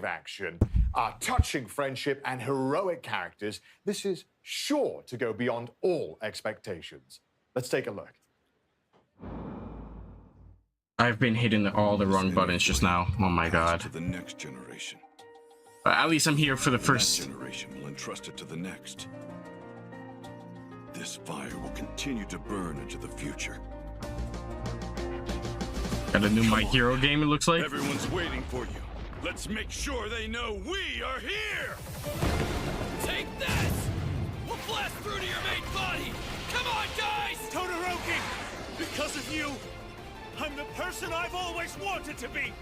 action, touching friendship, and heroic characters, this is sure to go beyond all expectations. Let's take a look. I've been hitting all the wrong buttons just now. Oh my god. To the next generation. At least I'm here for the first generation will entrust it to the next. This fire will continue to burn into the future. Got a new My Hero game, it looks like. Everyone's waiting for you. Let's make sure they know we are here! Take this! We'll blast through to your main body! Come on, guys! Todoroki! Because of you, I'm the person I've always wanted to be!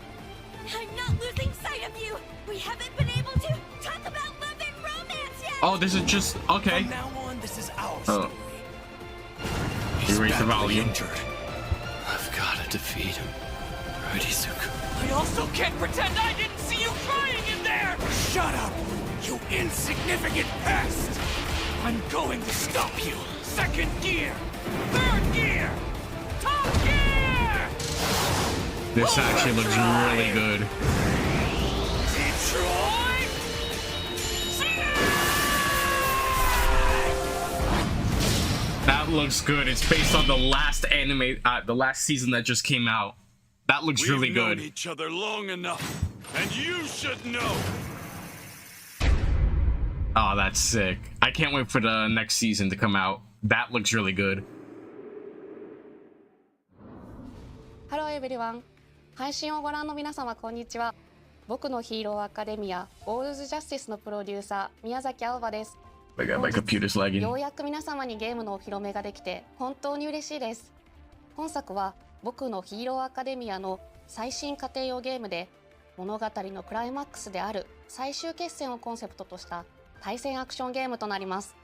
I'm not losing sight of you! We haven't been able to talk about love and romance yet! Oh, this is just... okay. From now on, this is our Oh. story. You raise the volume. Injured. I've gotta defeat him. Right, Izuku? I also can't pretend I didn't see you crying in there! Shut up, you insignificant pest! I'm going to stop you! Second gear! Third gear! Top gear! This actually looks really good. Detroit! That looks good. It's based on the last anime, the last season that just came out. That looks really We've known good. each other long enough, and you should know. Oh, that's sick. I can't wait for the next season to come out. That looks really good. Hello everyone. 配信をご覧の皆様こんにちは。僕のヒーローアカデミア All's Justice のプロデューサー宮崎青葉です。 I got my computer's lagging. ようやく皆様にゲームのお披露目ができて本当に嬉しいです。本作は僕のヒーローアカデミアの最新家庭用ゲームで物語のクライマックスである最終決戦をコンセプトとした対戦アクションゲームとなります。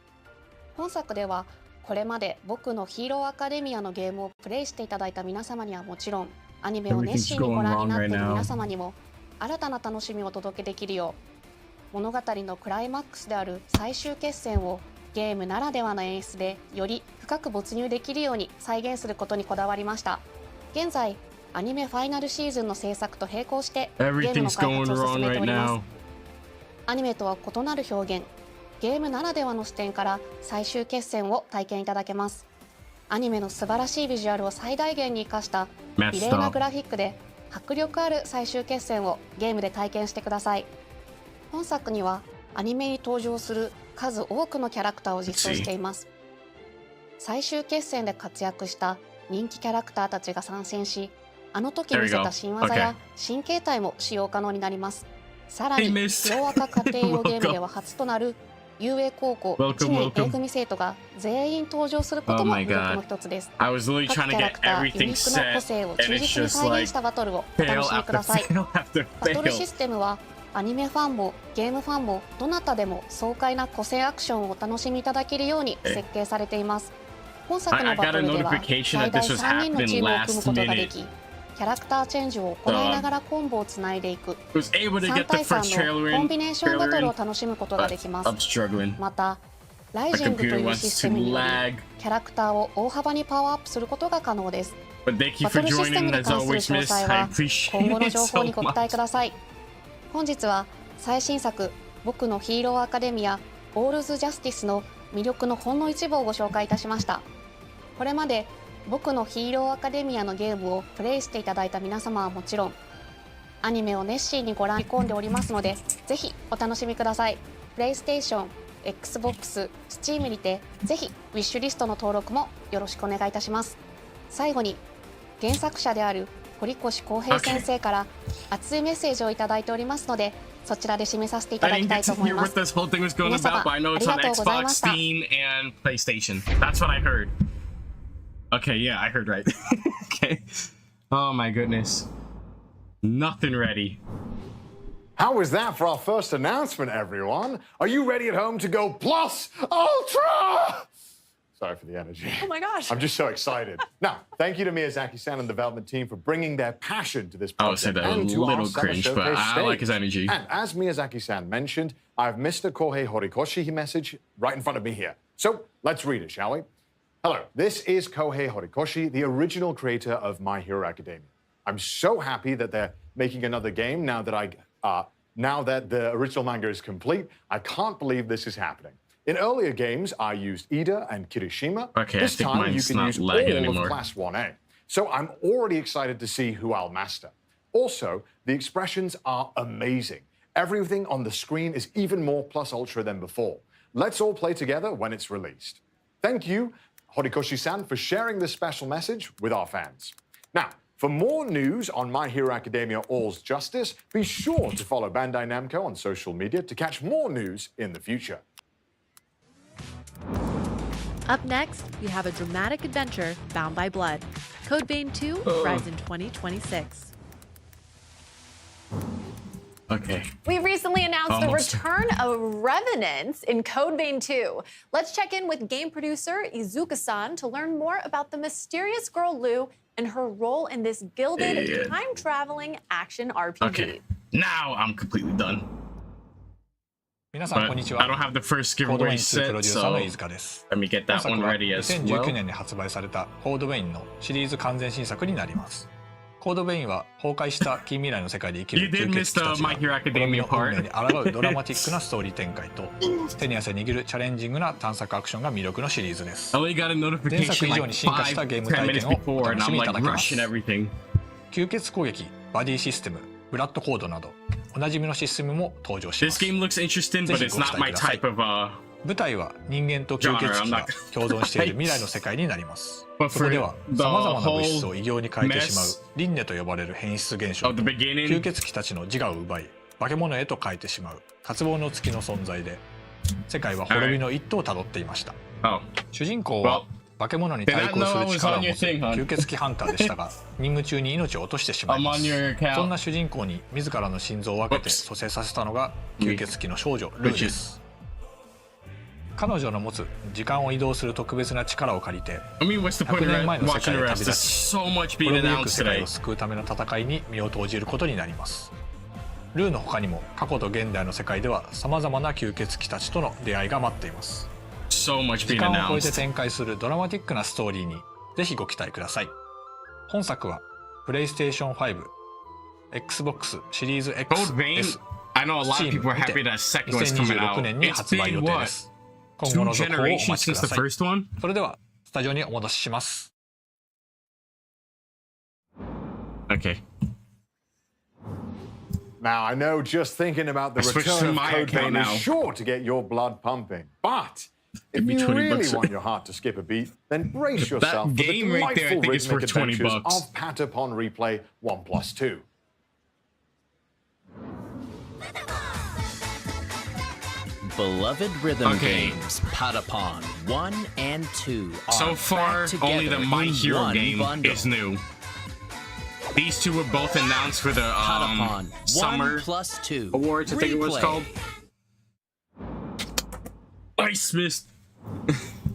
本作ではこれまで僕のヒーローアカデミアのゲームをプレイしていただいた皆様にはもちろんアニメを熱心にご覧になっている皆様にも新たな楽しみをお届けできるよう物語のクライマックスである最終決戦をゲームならではの演出でより深く没入できるように再現することにこだわりました。現在アニメファイナルシーズンの制作と並行してゲームの開発を進めております。アニメとは異なる表現ゲームならではの視点から最終決戦を体験いただけます。アニメの素晴らしいビジュアルを最大限に生かした美麗なグラフィックで迫力ある最終決戦をゲームで体験してください。本作にはアニメに登場する数多くのキャラクターを実装しています。最終決戦で活躍した人気キャラクターたちが参戦し、あの時見せた新技や新形態も使用可能になります。さらに、ヒロアカ家庭用ゲームでは初となる遊泳高校1年 A 組生徒が全員登場することも魅力の一つです。各キャラクター、ユニークな個性を忠実に再現したバトルをお楽しみください。バトルシステムはアニメファンもゲームファンもどなたでも爽快な個性アクションをお楽しみいただけるように設計されています。本作のバトルでは最大3人のチームを組むことができ、キャラクターチェンジを行いながらコンボをつないでいく3対3のコンビネーションバトルを楽しむことができます。また、ライジングというシステムによりキャラクターを大幅にパワーアップすることが可能です。バトルシステムに関する詳細は今後の情報にご期待ください。本日は最新作僕のヒーローアカデミア All's Justice の魅力のほんの一部をご紹介いたしました。これまで僕のヒーローアカデミアのゲームをプレイしていただいた皆様はもちろんアニメを熱心にご覧込んでおりますのでぜひお楽しみください。プレイステーション、Xbox、Steam にてぜひウィッシュリストの登録もよろしくお願いいたします。最後に原作者である堀越康平先生から熱いメッセージをいただいておりますのでそちらで締めさせていただきたいと思います。皆様ありがとうございました。Okay, yeah, I heard right. Okay. Oh my goodness. Nothing ready. How was that for our first announcement, everyone? Are you ready at home to go plus ultra? Sorry for the energy. Oh my gosh. I'm just so excited. Now, thank you to Miyazaki-san and the development team for bringing their passion to this project. I would say that and a to little our cringe, but I like his energy. And as Miyazaki-san mentioned, I have Mr. Kohei Horikoshi message right in front of me here. So let's read it, shall we? Hello, this is Kohei Horikoshi, the original creator of My Hero Academia. I'm so happy that they're making another game now that I Now that the original manga is complete, I can't believe this is happening. In earlier games, I used Ida and Kirishima. Okay, this I think time you mine's can not use all lagging anymore. of Class 1A. So I'm already excited to see who I'll master. Also, the expressions are amazing. Everything on the screen is even more plus ultra than before. Let's all play together when it's released. Thank you, Horikoshi-san, for sharing this special message with our fans. Now, for more news on My Hero Academia All's Justice, be sure to follow Bandai Namco on social media to catch more news in the future. Up next, we have a dramatic adventure bound by blood. Code Vein 2 arrives in 2026. Okay. We recently announced Almost. the return of Revenants in Code Vein 2. Let's check in with game producer Izuka-san to learn more about the mysterious girl Lu and her role in this gilded time-traveling action RPG. Okay. Now I'm completely done. 皆さんこんにちは。 I don't have the first コードウェイ giveaway ン2 プロ set, デューサー so の飯塚です。 let me get 本 that 作 one は ready as 2019 well. 年に発売されたコードウェインのシリーズ完全新作になります。コードウェインは崩壊した近未来の世界で生き You る did 吸 miss 血鬼た the ち My が Hero 滅び Academia の運命 part. に抗うドラマティックなストーリー展開と手に汗握るチャレンジングな探索アクションが魅力のシリーズです。 I only got a 前作 notification 以上 like に進化したゲーム 5-10 体 minutes 験をお before, 楽 and し I'm みいた like だけます。 rushing everything. 吸血攻撃、バディシステム、ブラッドコードなどおなじみのシステムも登場しま This す。 game looks interesting, but it's not my type of 舞台は人間と吸血鬼が共存している未来の世界になります。そこでは様々な物質を異形に変えてしまう輪廻と呼ばれる変質現象と吸血鬼たちの自我を奪い化け物へと変えてしまう渇望の月の存在で世界は滅びの一途をたどっていました。主人公は化け物に対抗する力を持つ吸血鬼ハンターでしたが任務中に命を落としてしまいます。そんな主人公に自らの心臓を分けて蘇生させたのが吸血鬼の少女ルーです。彼女の持つ時間を移動する特別な力を借りて100年前の世界へ旅立ち滅びゆく世界を救うための戦いに身を投じることになります。ルーの他にも過去と現代の世界ではさまざまな吸血鬼たちとの出会いが待っています。時間を超えて展開するドラマティックなストーリーにぜひご期待ください。本作はプレイステーション5、Xbox シリーズ XS、I know a lot of people are happy that second one's coming out. 2026年に It's 発売予 been 定で what? す。今後の続報をお Two 待ちく generations だ since さ the い。 first one? それではスタジオにお戻しします。Okay. Now, I know just thinking about the I switched return to of my Code account Vein now. is sure to get your blood pumping. But if Maybe you 20 really bucks. want your heart to skip a beat, then brace yourself for the game right there, I delightful think it's for rhythmic 20 adventures bucks. of Patapon Replay 1+2. Beloved rhythm Okay. games, Patapon 1 and 2 are So far, back only the together My in Hero one game bundle. is new. These two were both announced for the Patapon Summer 1 plus 2 Awards, I think it was Replay. called. I missed.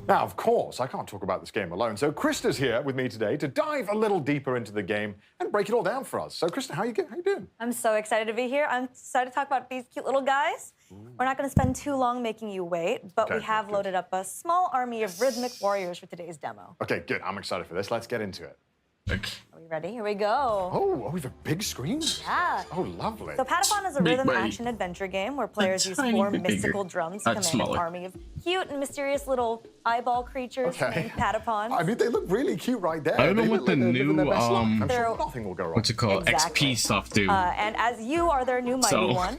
Now, of course, I can't talk about this game alone, so Krista's here with me today to dive a little deeper into the game and break it all down for us. So, Krista, how you doing? I'm so excited to be here. I'm excited to talk about these cute little guys. We're not going to spend too long making you wait, but we have loaded up a small army of rhythmic warriors for today's demo. Okay, good. I'm excited for this. Let's get into it. Okay. Are we ready? Here we go. Oh, we have a big screen? Yeah. Oh, lovely. So Patapon is a rhythm action adventure game where players use four mystical drums to command an army of cute and mysterious little eyeball creatures named Patapons. I mean, they look really cute right there. I don't know They what look the like they're living new their best life. I'm They're- sure nothing will go wrong. What's it called? Exactly. XP stuff do. And as you are their new mighty So, one,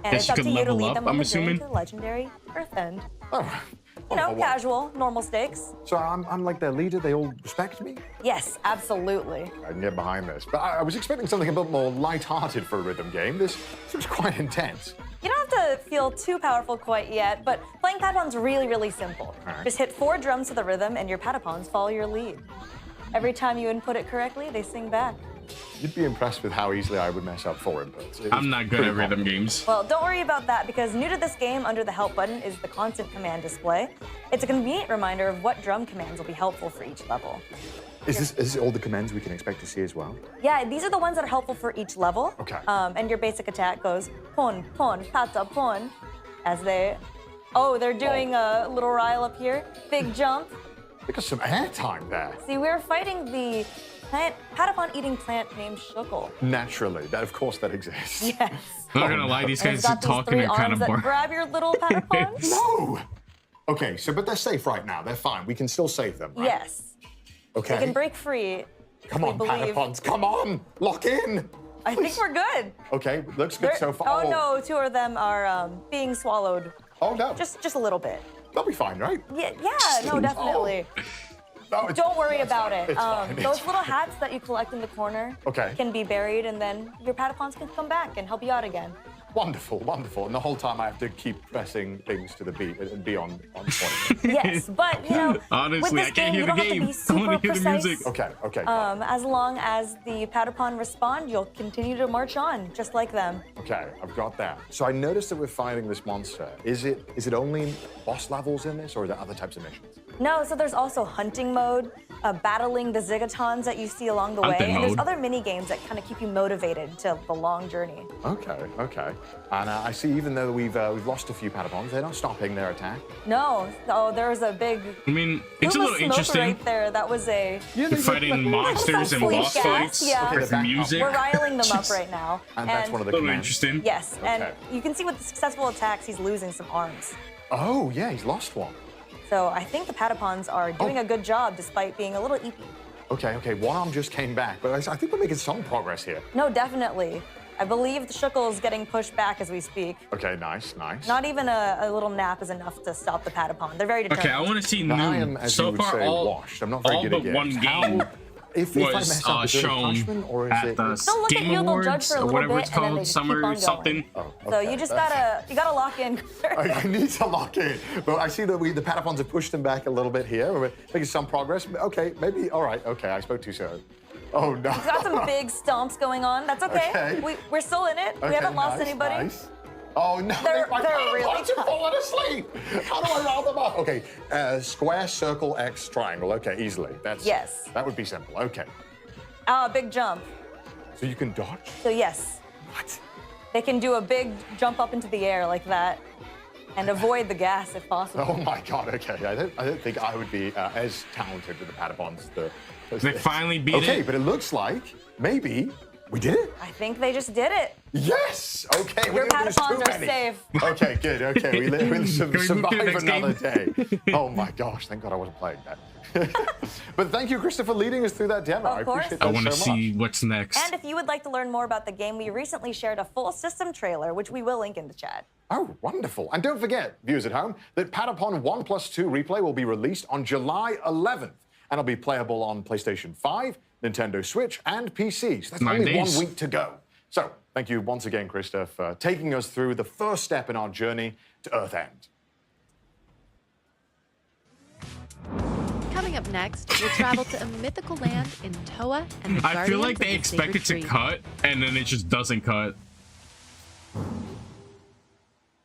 and guess it's you up to could you to level lead up, them on I'm the journey assuming? to the legendary Earth End. Oh, You know, what? casual, normal stakes. So I'm like their leader. They all respect me. Yes, absolutely. I can get behind this. But I was expecting something a bit more light-hearted for a rhythm game. This seems quite intense. You don't have to feel too powerful quite yet, but playing Patapon's really, really simple. Alright. Just hit 4 drums to the rhythm and your Patapons follow your lead. Every time you input it correctly, they sing back. You'd be impressed with how easily I would mess up 4 inputs. It I'm is not good pretty at rhythm common. games. Well, don't worry about that because new to this game under the help button is the constant command display. It's a convenient reminder of what drum commands will be helpful for each level. Is this all the commands we can expect to see as well? Yeah, these are the ones that are helpful for each level. Okay. And your basic attack goes pon, pon, pata, pon, as they... Oh, they're doing a little rile up here. Big jump. They got some airtime there. See, we're fighting the Patapon eating plant named Shuckle. Naturally, of course that exists. Yes. I'm not gonna lie, these And guys it's got these talking three are kind arms of that boring. grab your little Patapons. No! Okay, so but they're safe right now. They're fine. We can still save them, right? Yes. Okay. They can break free. Come on, Patapons, come on! Lock in! I think we're good. Okay, looks good so far. Oh no, two of them are being swallowed. Oh no. Just a little bit. They'll be fine, right? Yeah, no, definitely. No, Don't worry about it. It's fine, it's Those fine. little hats that you collect in the corner can be buried, and then your Patapons can come back and help you out again. Wonderful, wonderful. And the whole time I have to keep pressing things to the beat and be on point. Yes, but you know, honestly, with this I can't game, hear you the don't have to game. be I super want to hear the precise. music. Okay. As long as the Patapon respond, you'll continue to march on, just like them. Okay, I've got that. So I noticed that we're fighting this monster. Is it only boss levels in this, or are there other types of missions? No, so there's also hunting mode, battling the Zigatons that you see along the way, Hunting and there's mode. other mini games that kind of keep you motivated to the long journey. Okay. And I see even though we've lost a few Patapons, they're not stopping their attack. No, there was a big. I mean, it's a Uma little smoke interesting. right there. That was a. You're fighting monsters and Fleet boss gas, fights yeah. with music. We're riling them up right now. And that's one of the little commands. interesting. Yes, and Okay. you can see with the successful attacks, he's losing some arms. Oh, yeah, he's lost one. So I think the Patapons are doing a good job despite being a little eepy. Okay, one arm just came back, but I think we're making some progress here. No, definitely. I believe the Shuckle's getting pushed back as we speak. Okay, nice. Not even a little nap is enough to stop the Patapon. They're very determined. Okay, I want to see Now, I new. am, as So you would far, say, all washed. I'm not very good but at games. one game If I was mess up, is it a shown punishment, or is at it... the They'll look at Game you, they'll judge Awards for a or little whatever bit, it's and then called, they just keep on summer going. something. So you just gotta lock in. I need to lock in. But I see that the Patapons have pushed them back a little bit here. We're making some progress. Okay, maybe, all right. Okay, I spoke too soon. Oh, no. We've got some big stomps going on. That's okay. Okay. We're still in it. We haven't lost anybody. Nice. Oh, no. They're my really Patapons have fallen asleep. How do I roll them up? Okay, square, circle, X, triangle. Okay, easily. Yes. That would be simple. Okay. Big jump. So you can dodge? So yes. What? They can do a big jump up into the air like that and avoid the gas if possible. Oh my God, okay. I don't think I would be as talented with the Patapons. They finally beat it. Okay, but it looks like maybe we did it. I think they just did it. Yes! Okay, we Your didn't lose too Patapons are many. safe. Okay, good. Okay, we'll Can we move to the survive next another game? day. Oh my gosh, thank God I wasn't playing that. But thank you, Christopher, for leading us through that demo. Of I course. appreciate that I want to so much. see what's next. And if you would like to learn more about the game, we recently shared a full system trailer, which we will link in the chat. Oh, wonderful. And don't forget, viewers at home, that Patapon 1+2 replay will be released on July 11th. And it'll be playable on PlayStation 5, Nintendo Switch, and PC. So that's 9 only days. 1 week to go. So thank you once again, Krista, for taking us through the first step in our journey to Earth End. Coming up next, we'll travel to a mythical land in Toa and the I feel Guardians like of they the expect Sacred it to Tree. cut, and then it just doesn't cut.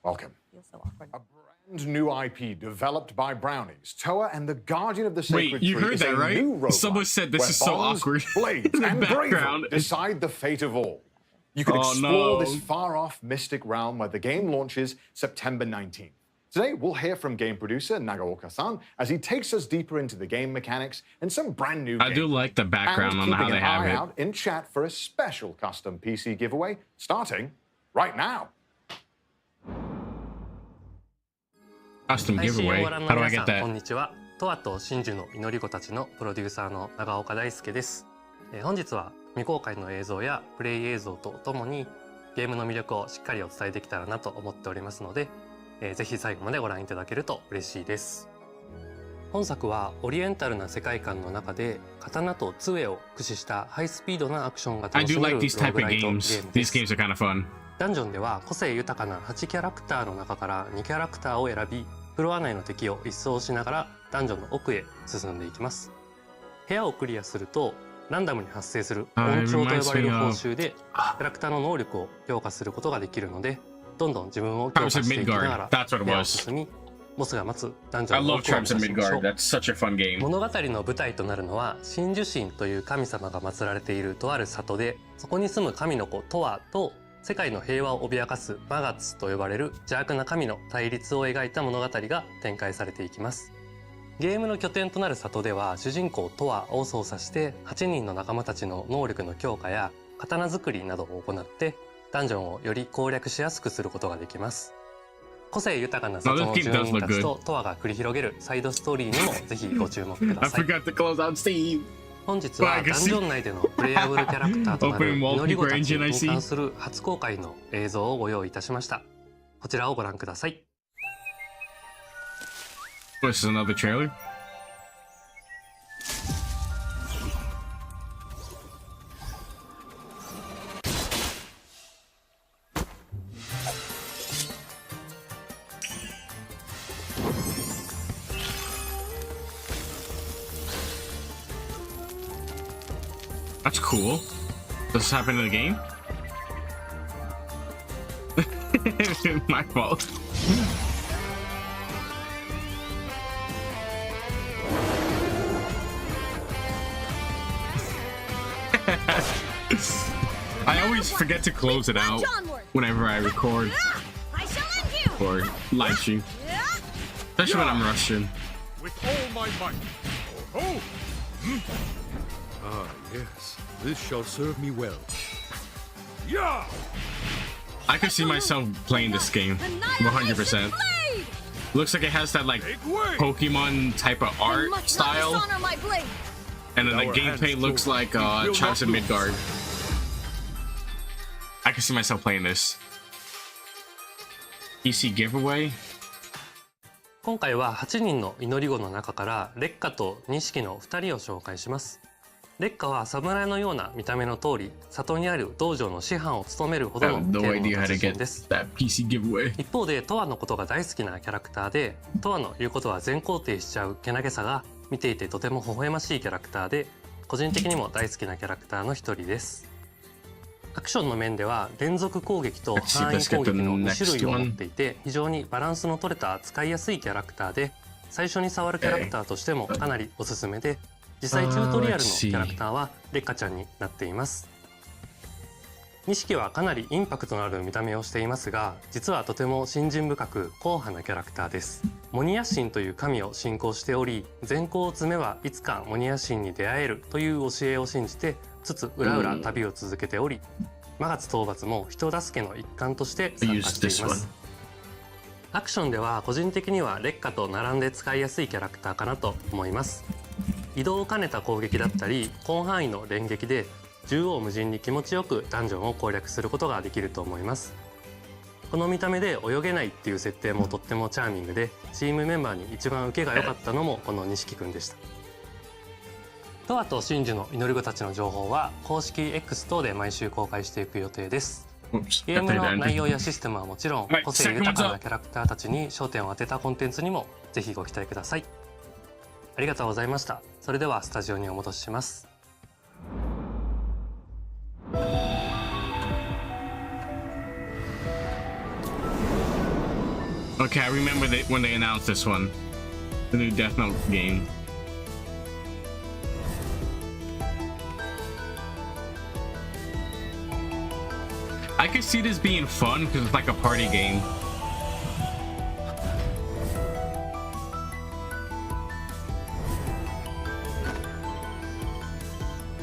Welcome. Feels so awkward. A brand new IP developed by Brownies. Toa and the Guardian of the Sacred Wait, you Tree heard is that, a right? new roguelike Someone said this where is so bonds, awkward. Blades In the and bravery background. decide the fate of all. You can Oh, explore no. this far-off mystic realm where the game launches September 19th. Today, we'll hear from game producer Nagaoka-san as he takes us deeper into the game mechanics and some brand new I do gameplay. like the background And on how keeping they an have eye it. out in chat for a special custom PC giveaway starting right now. Custom 配信を giveaway. ご覧の How do I 皆 get さんこん that? にちは。トアと真珠の祈り子たちのプロデューサーの長岡大輔です。本日は未公開の映像やプレイ映像とともにゲームの魅力をしっかりお伝えできたらなと思っておりますので、ぜひ最後までご覧いただけると嬉しいです。本作はオリエンタルな世界観の中で刀と杖を駆使したハイスピードなアクションが I 楽し do める like ロ these ー type グ of ライトゲーム games. で These す。 games are kind of fun. ダンジョンでは個性豊かな8キャラクターの中から2キャラクターを選び、フロア内の敵を一掃しながらダンジョンの奥へ進んでいきます。部屋をクリアするとランダムに発生する音調と呼ばれる報酬でキャラクターの能力を強化することができるので、どんどん自分を強化していきながら That's what it 部屋を was. 進み、ボスが待つダンジョ I ンの love 奥を目 Tribes 指 of しましょ Midgard. う。 That's such a fun game. 物語の舞台となるのは真珠神という神様が祀られているとある里で、そこに住む神の子トアと世界の平和を脅かすマガツと呼ばれる邪悪な神の対立を描いた物語が展開されていきます。ゲームの拠点となる里では主人公トワを操作して8人の仲間たちの能力の強化や刀作りなどを行ってダンジョンをより攻略しやすくすることができます。個性豊かな里の住人たちとトワが繰り広げるサイドストーリーにもぜひご注目ください。本日はダンジョン内でのプレイヤブルキャラクターとなる祈り子たちに関する初公開の映像をご用意いたしました。こちらをご覧ください。This is another trailer. That's cool. Does this happen in the game? My fault. I always forget to close it out whenever I record or live stream, especially when I'm rushing. With all my might. Oh! Ah, yes. This shall serve me well. Yeah! I could see myself playing this game 100%. Looks like it has that like Pokemon type of art style. And then the gameplay looks like Travis and Midgard. I can see myself playing this. PC giveaway? 今回は8人の祈り子の中から烈火と錦の2人を紹介します。烈火は侍のような見た目の通り、里にある道場の師範を務めるほどの剣の達人です。一方でトワのことが大好きなキャラクターで、トワの言うことは全肯定しちゃうけなげさが見ていてとても微笑ましいキャラクターで、個人的にも大好きなキャラクターの一人です。アクションの面では連続攻撃と範囲攻撃の2種類を持っていて、非常にバランスの取れた使いやすいキャラクターで、最初に触るキャラクターとしてもかなりおすすめで、実際チュートリアルのキャラクターは烈火ちゃんになっています。錦はかなりインパクトのある見た目をしていますが、実はとても信心深く硬派なキャラクターです。モニヤ神という神を信仰しており、善行を積めばいつかモニヤ神に出会えるという教えを信じてつつ裏々旅を続けており、魔月討伐も人助けの一環として参加しています。アクションでは個人的には烈火と並んで使いやすいキャラクターかなと思います。移動を兼ねた攻撃だったり広範囲の連撃で縦横無尽に気持ちよくダンジョンを攻略することができると思います。この見た目で泳げないっていう設定もとってもチャーミングで、チームメンバーに一番受けが良かったのもこの錦くんでした。トワと真珠の祈り子たちの情報は公式 X 等で毎週公開していく予定です。ゲームの内容やシステムはもちろん、個性豊かなキャラクターたちに焦点を当てたコンテンツにもぜひご期待ください。ありがとうございました。それではスタジオにお戻しします。Okay, I remember when they announced this one, the new Death Note game. I could see this being fun because it's like a party game.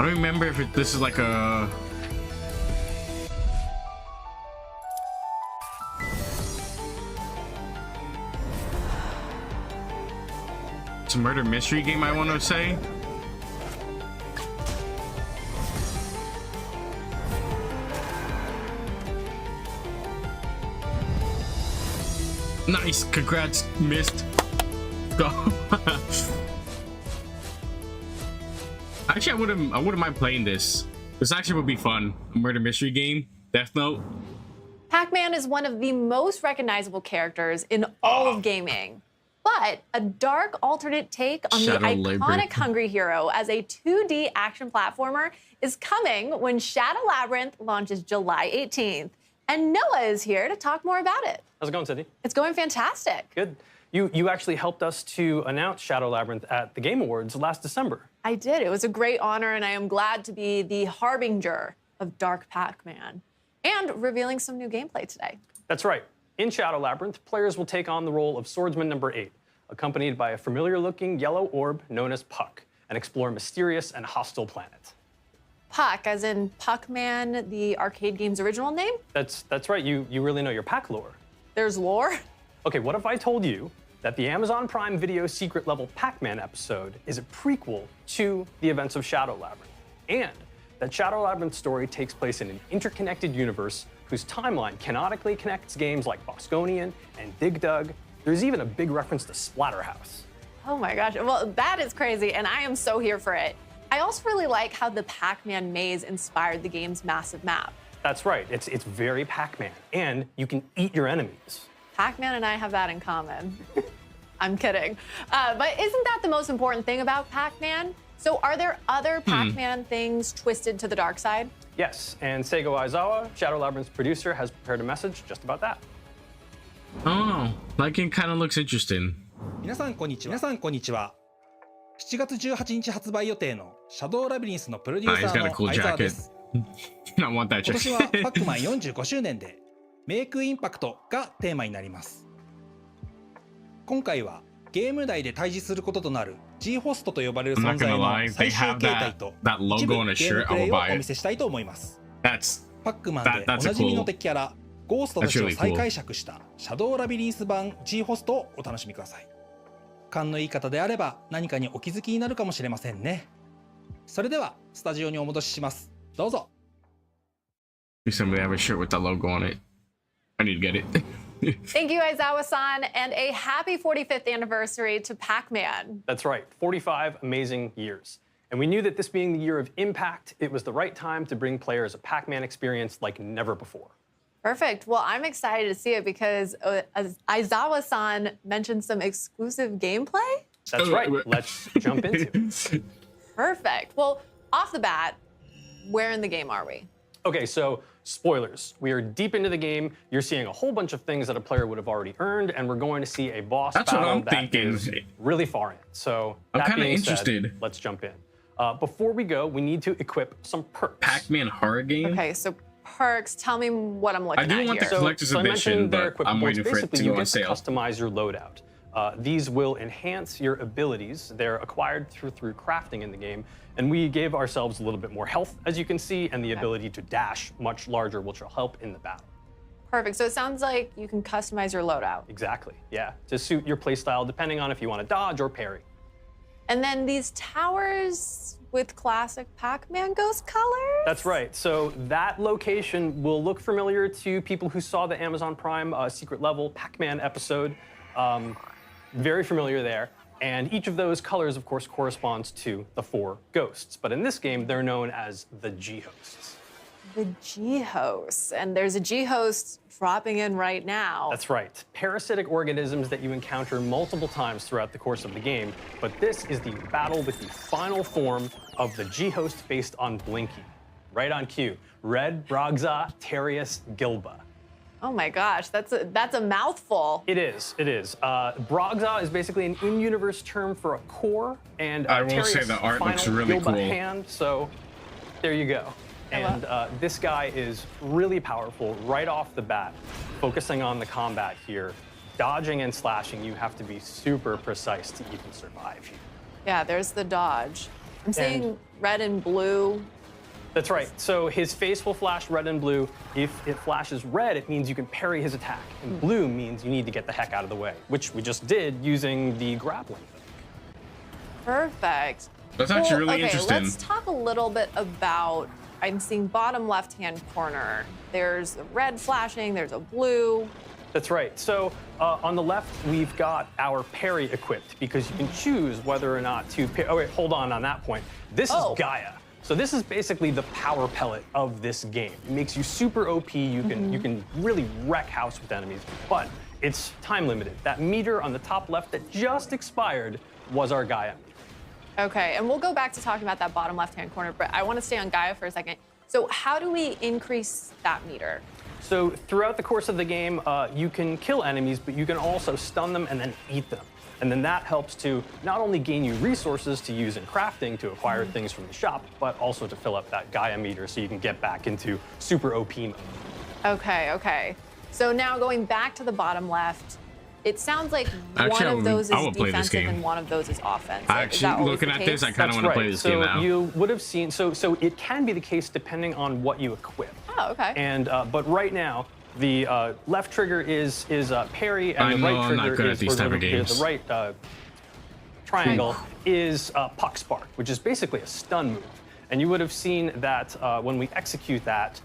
I don't remember if this is like a... It's a murder mystery game, I want to say. Nice, congrats, missed. Go. Actually, I wouldn't mind playing this. This actually would be fun. A murder mystery game, Death Note. Pac-Man is one of the most recognizable characters in all of gaming. But a dark alternate take on the iconic Hungry Hero as a 2D action platformer is coming when Shadow Labyrinth launches July 18th. And Noah is here to talk more about it. How's it going, Cindy? It's going fantastic. Good. You actually helped us to announce Shadow Labyrinth at the Game Awards last December. I did. It was a great honor, and I am glad to be the harbinger of Dark Pac-Man and revealing some new gameplay today. That's right. In Shadow Labyrinth, players will take on the role of Swordsman number 8, accompanied by a familiar-looking yellow orb known as Puck, and explore a mysterious and hostile planet. Puck, as in Puckman, the arcade game's original name? That's right. You really know your Pac lore. There's lore? Okay, what if I told you that the Amazon Prime Video secret level Pac-Man episode is a prequel to the events of Shadow Labyrinth, and that Shadow Labyrinth's story takes place in an interconnected universe whose timeline canonically connects games like Bosconian and Dig Dug. There's even a big reference to Splatterhouse. Oh my gosh, well, that is crazy, and I am so here for it. I also really like how the Pac-Man maze inspired the game's massive map. That's right, it's very Pac-Man, and you can eat your enemies. Pac-Man and I have that in common. I'm kidding. But isn't that the most important thing about Pac-Man? So are there other Pac-Man things twisted to the dark side? Yes, and Seigo Aizawa, Shadow Labyrinth's producer, has prepared a message just about that. Oh, like it kind of looks interesting. 皆さんこんにちは。7月18日発売予定のシャドウラビリンスのプロデューサーの相沢です。今年はパックマン45周年でメイクインパクトがテーマになります。今回はゲーム内で対峙することとなる G ホストと呼ばれる存在の最終形態と一部ゲームプレイをお見せしたいと思います。パックマンでおなじみの敵キャラゴーストたちを再解釈したシャドウラビリンス版 G ホストをお楽しみください。勘のいい方であれば何かにお気づきになるかもしれませんね。それではスタジオにお戻しします。どうぞ。We simply have a shirt with that logo on it. I need to get it. Thank you, Aizawa-san, and a happy 45th anniversary to Pac-Man. That's right, 45 amazing years. And we knew that this being the year of impact, it was the right time to bring players a Pac-Man experience like never before. Perfect. Well, I'm excited to see it because Aizawa-san mentioned some exclusive gameplay. That's right. Let's jump into it. Perfect. Well, off the bat, where in the game are we? Okay, so spoilers. We are deep into the game. You're seeing a whole bunch of things that a player would have already earned, and we're going to see a boss battle that is really far in. So I'm kind of interested. Let's jump in. Before we go, we need to equip some perks. Pac-Man horror game? Okay, so perks, tell me what I'm looking at here. I do want the collector's edition, but I'm waiting for it to go on sale. You get to customize your loadout. These will enhance your abilities. They're acquired through crafting in the game. And we gave ourselves a little bit more health, as you can see, and the ability to dash much larger, which will help in the battle. Perfect. So it sounds like you can customize your loadout. Exactly, yeah. To suit your playstyle, depending on if you want to dodge or parry. And then these towers with classic Pac-Man ghost colors? That's right. So that location will look familiar to people who saw the Amazon Prime secret level Pac-Man episode. Very familiar there. And each of those colors, of course, corresponds to the 4 ghosts. But in this game, they're known as the G-hosts. The G-hosts. And there's a G-host dropping in right now. That's right. Parasitic organisms that you encounter multiple times throughout the course of the game. But this is the battle with the final form of the G-host based on Blinky. Right on cue. Red Brogza Terius Gilba. Oh my gosh, that's a mouthful. It is. Brogza is basically an in-universe term for a core, and I will say the art looks really cool. Hand, so there you go. And this guy is really powerful right off the bat. Focusing on the combat here, dodging and slashing, you have to be super precise to even survive here. Yeah, there's the dodge. I'm seeing red and blue. That's right. So his face will flash red and blue. If it flashes red, it means you can parry his attack. And blue means you need to get the heck out of the way, which we just did using the grappling hook. Perfect. That's actually really interesting. Let's talk a little bit about, I'm seeing bottom left-hand corner. There's a red flashing, there's a blue. That's right. So on the left, we've got our parry equipped because you can choose whether or not to parry. Oh, wait, hold on that point. This is Gaia. So this is basically the power pellet of this game. It makes you super OP. You can really wreck house with enemies, but it's time limited. That meter on the top left that just expired was our Gaia meter. Okay, and we'll go back to talking about that bottom left-hand corner, but I want to stay on Gaia for a second. So how do we increase that meter? So throughout the course of the game, you can kill enemies, but you can also stun them and then eat them. And then that helps to not only gain you resources to use in crafting to acquire things from the shop, but also to fill up that Gaia meter so you can get back into super OP mode. Okay. So now going back to the bottom left, It sounds like Actually, one of those I is would play this defensive game. and one of those is offensive. Actually, looking at this, I kind of want to play this game now. So you would have seen, so it can be the case depending on what you equip. Oh, okay. And but right now, the left trigger is parry, and the right trigger is the right triangle is puck spark, which is basically a stun move. And you would have seen that when we execute that,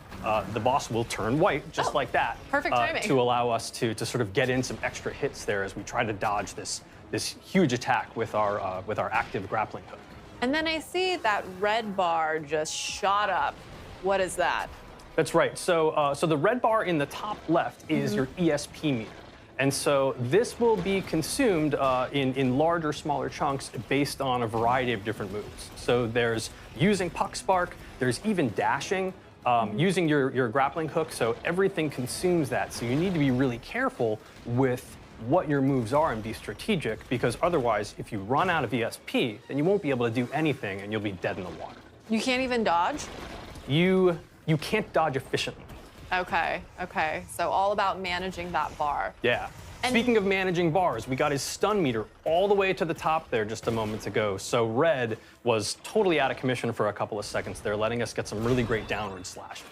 the boss will turn white, just like that. Perfect timing. To allow us to sort of get in some extra hits there as we try to dodge this huge attack with our active grappling hook. And then I see that red bar just shot up. What is that? That's right. So the red bar in the top left is your ESP meter. And so this will be consumed in larger, smaller chunks based on a variety of different moves. So there's using puck spark, there's even dashing, using your grappling hook, so everything consumes that. So you need to be really careful with what your moves are and be strategic, because otherwise, if you run out of ESP, then you won't be able to do anything and you'll be dead in the water. You can't even dodge? You can't dodge efficiently. Okay. So all about managing that bar. Yeah. Speaking of managing bars, we got his stun meter all the way to the top there just a moment ago. So red was totally out of commission for a couple of seconds there, letting us get some really great downward slashes.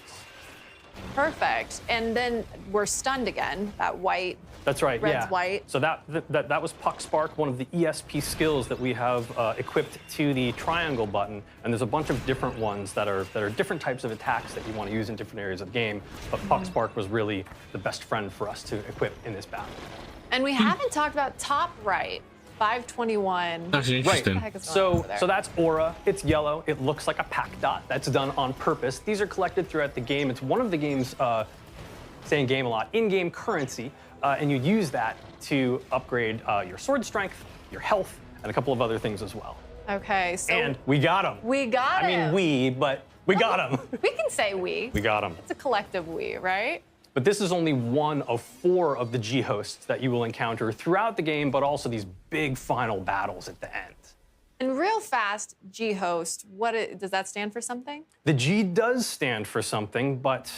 Perfect. And then we're stunned again, that white. That's right, Red's white. So that was Puck Spark, one of the ESP skills that we have equipped to the triangle button. And there's a bunch of different ones that are different types of attacks that you want to use in different areas of the game. But Puck Spark was really the best friend for us to equip in this battle. And we haven't talked about top right, 521. That's interesting. Right. So that's Aura. It's yellow. It looks like a pack dot. That's done on purpose. These are collected throughout the game. It's one of the game's, saying game a lot, in-game currency. And you use that to upgrade your sword strength, your health, and a couple of other things as well. Okay, so... And we got him. We got him. I mean, but we got him. We can say we. We got him. It's a collective we, right? But this is only one of 4 of the G-hosts that you will encounter throughout the game, but also these big final battles at the end. And real fast, G-host, does that stand for something? The G does stand for something, but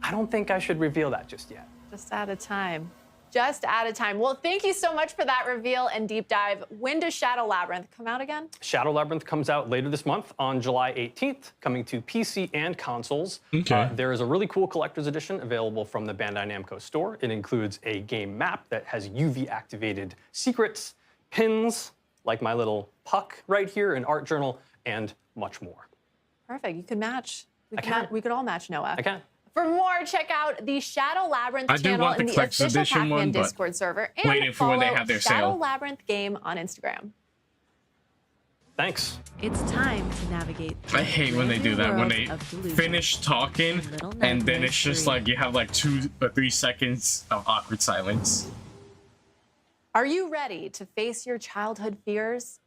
I don't think I should reveal that just yet. Just out of time. Just out of time. Well, thank you so much for that reveal and deep dive. When does Shadow Labyrinth come out again? Shadow Labyrinth comes out later this month on July 18th, coming to PC and consoles. Okay. There is a really cool collector's edition available from the Bandai Namco store. It includes a game map that has UV-activated secrets, pins, like my little puck right here, an art journal, and much more. Perfect. You can match. We could all match Noah. I can. For more, check out the Shadow Labyrinth channel in the official Pac-Man Discord server, and follow Shadow Labyrinth Game on Instagram. Thanks. It's time to navigate. I hate when they do that, when they finish talking and then it's just like you have like 2 or 3 seconds of awkward silence. Are you ready to face your childhood fears?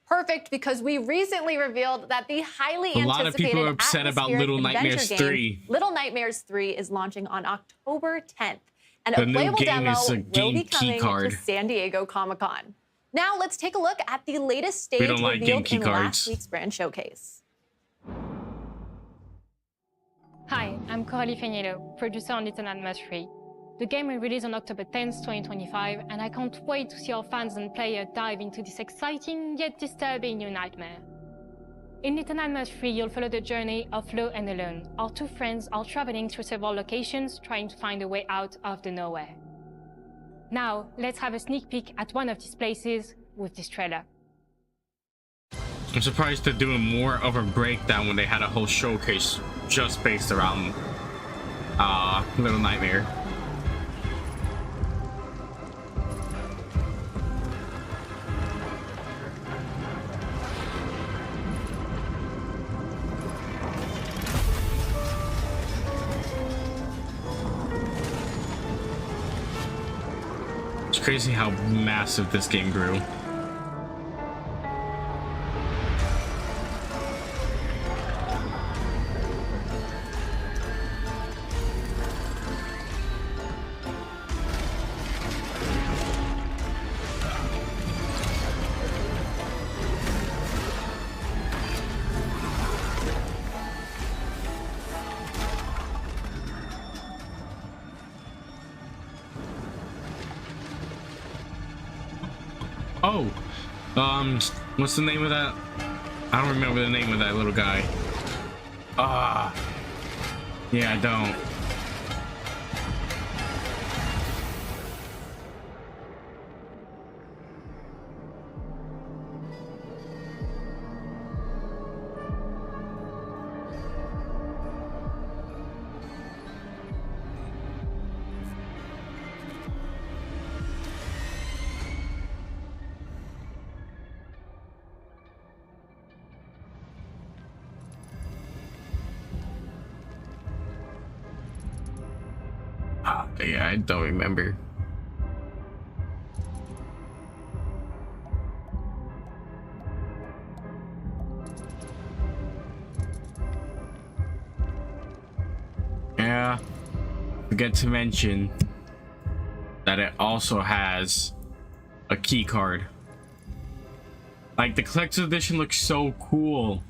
Perfect, because we recently revealed that the highly anticipated a lot of people are upset about Little Nightmares 3. Little Nightmares 3 is launching on October 10th, and a playable demo will be coming to San Diego Comic-Con. Now let's take a look at the latest stage revealed in last week's brand showcase. Hi, I'm Coralie Feniello, producer on Little Nightmares 3. The game will release on October 10th, 2025, and I can't wait to see our fans and players dive into this exciting yet disturbing new nightmare. In Little Nightmares 3, you'll follow the journey of Flo and Alone. Our 2 friends are traveling through several locations, trying to find a way out of the nowhere. Now, let's have a sneak peek at one of these places with this trailer. I'm surprised they're doing more of a breakdown when they had a whole showcase just based around Little Nightmare. It's crazy how massive this game grew. Oh, what's the name of that? I don't remember the name of that little guy. Yeah, I don't. Yeah, I don't remember. Yeah, forget to mention that it also has a key card. Like, the collector's edition looks so cool.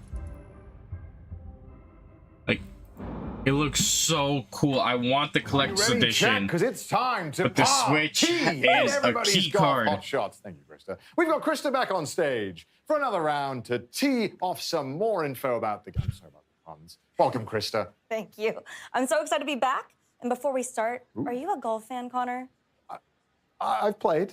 Like, it looks so cool. I want the collector's edition. Because it's time to But the Switch is a key card. Hot shots. Thank you, Krista. We've got Krista back on stage for another round to tee off some more info about the game. Sorry about the puns. Welcome, Krista. Thank you. I'm so excited to be back. And before we start, are you a golf fan, Connor? I've played.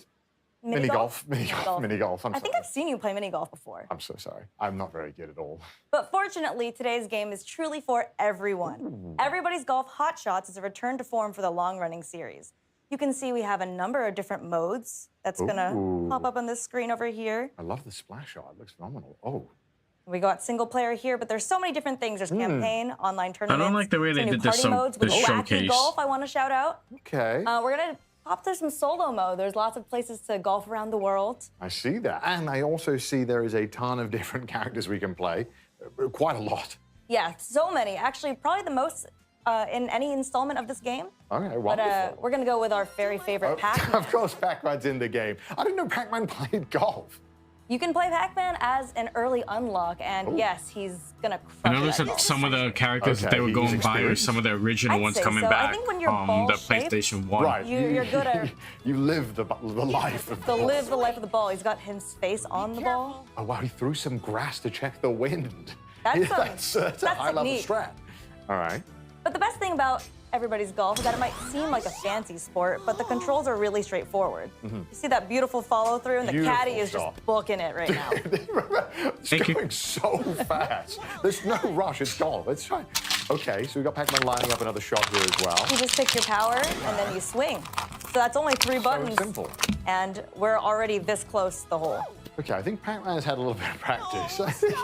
Mini golf. I'm sorry. I think I've seen you play mini golf before. I'm so sorry. I'm not very good at all. But fortunately, today's game is truly for everyone. Ooh. Everybody's Golf Hot Shots is a return to form for the long-running series. You can see we have a number of different modes that's gonna pop up on this screen over here. I love the splash shot. It looks phenomenal. Oh. We got single player here, but there's so many different things. There's campaign, online tournaments. I don't like the way they did this modes with wacky showcase. golf. I want to shout out. Okay. We're gonna pop through some solo mode. There's lots of places to golf around the world. I see that. And I also see there is a ton of different characters we can play. Quite a lot. Yeah, so many. Actually, probably the most in any installment of this game. Okay, wonderful. But we're going to go with our very favorite Pac-Man. Of course, Pac-Man's in the game. I didn't know Pac-Man played golf. You can play Pac-Man as an early unlock, and yes, he's going to crush I noticed that some of the characters that they were going by are some of the original ones coming back I think when you're from the PlayStation 1. Right. You're good at... You live the life of the ball. Live the life of the ball. He's got his face on the ball. Oh, wow, he threw some grass to check the wind. That's a high-level technique. strat. All right. But the best thing about everybody's golf is that it might seem like a fancy sport, but the controls are really straightforward. You see that beautiful follow through, and the caddy is just booking it right now. It's going so fast. There's no rush. It's golf. It's fine. Okay, so we've got Pac-Man lining up another shot here as well. You just pick your power, and then you swing. So that's only 3 buttons. So simple. And we're already this close to the hole. Okay, I think Pac-Man has had a little bit of practice. I think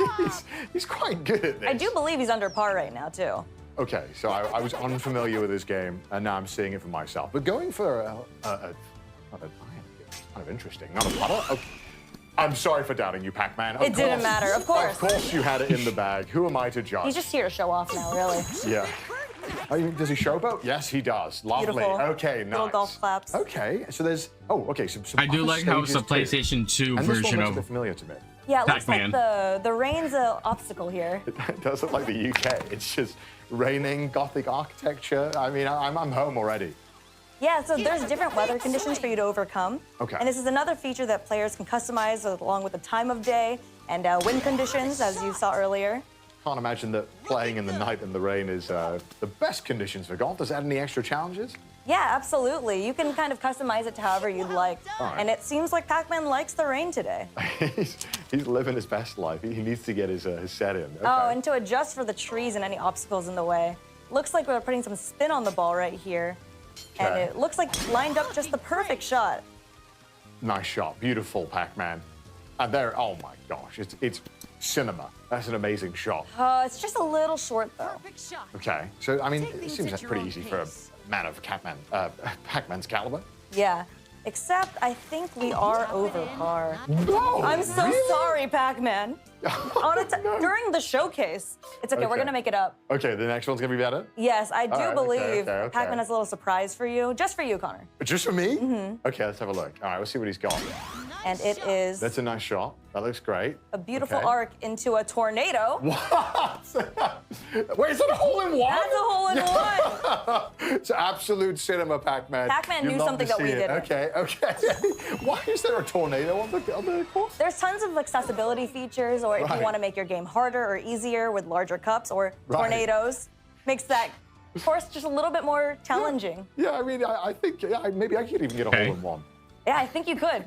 he's quite good at this. I do believe he's under par right now, too. Okay, so I was unfamiliar with this game, and now I'm seeing it for myself. But going for not an iron, it's kind of interesting. Not a putter? Okay. I'm sorry for doubting you, Pac-Man. It didn't matter, of course. Of course you had it in the bag. Who am I to judge? He's just here to show off now, really. Yeah. Does he showboat? Yes, he does. Lovely. Beautiful. Okay, nice. Little golf claps. Okay, so there's... Oh, okay, some I do like how it's a PlayStation 2 version of familiar to me. Yeah, it looks Pac-Man. like the rain's an obstacle here. It does look like the UK. It's just raining, Gothic architecture. I mean, I'm home already. Yeah, so there's different weather conditions for you to overcome. Okay. And this is another feature that players can customize along with the time of day and wind conditions, as you saw earlier. Can't imagine that playing in the night in the rain is the best conditions for golf. Does it add any extra challenges? Yeah, absolutely. You can kind of customize it to however you'd like. Right. And it seems like Pac-Man likes the rain today. he's living his best life. He needs to get his set in. Okay. Oh, and to adjust for the trees and any obstacles in the way. Looks like we're putting some spin on the ball right here. Okay. And it looks like lined up just the perfect shot. Nice shot. Beautiful, Pac-Man. And there, oh my gosh, it's cinema. That's an amazing shot. It's just a little short, though. Okay, so, I mean, it seems that's pretty easy for a man of Pac-Man's caliber. Yeah, except I think we are over par. No, I'm so sorry, Pac-Man. During the showcase. It's okay, we're gonna make it up. Okay, the next one's gonna be better? Yes, I do believe okay. Pac-Man has a little surprise for you. Just for you, Connor. Just for me? Okay, let's have a look. All right, let's see what he's got. And it is That's a nice shot. That looks great. a beautiful arc into a tornado. What? Wait, is that a hole-in-one? That's a hole-in-one. It's absolute cinema, Pac-Man. Pac-Man You'd knew love something to that we see it. didn't. Okay. Why is there a tornado on the course? There's tons of accessibility features, or if you Right. want to make your game harder or easier with larger cups or Right. tornadoes, makes that course just a little bit more challenging. Yeah, I mean, I think maybe I could even get a hole-in-one. Yeah, I think you could.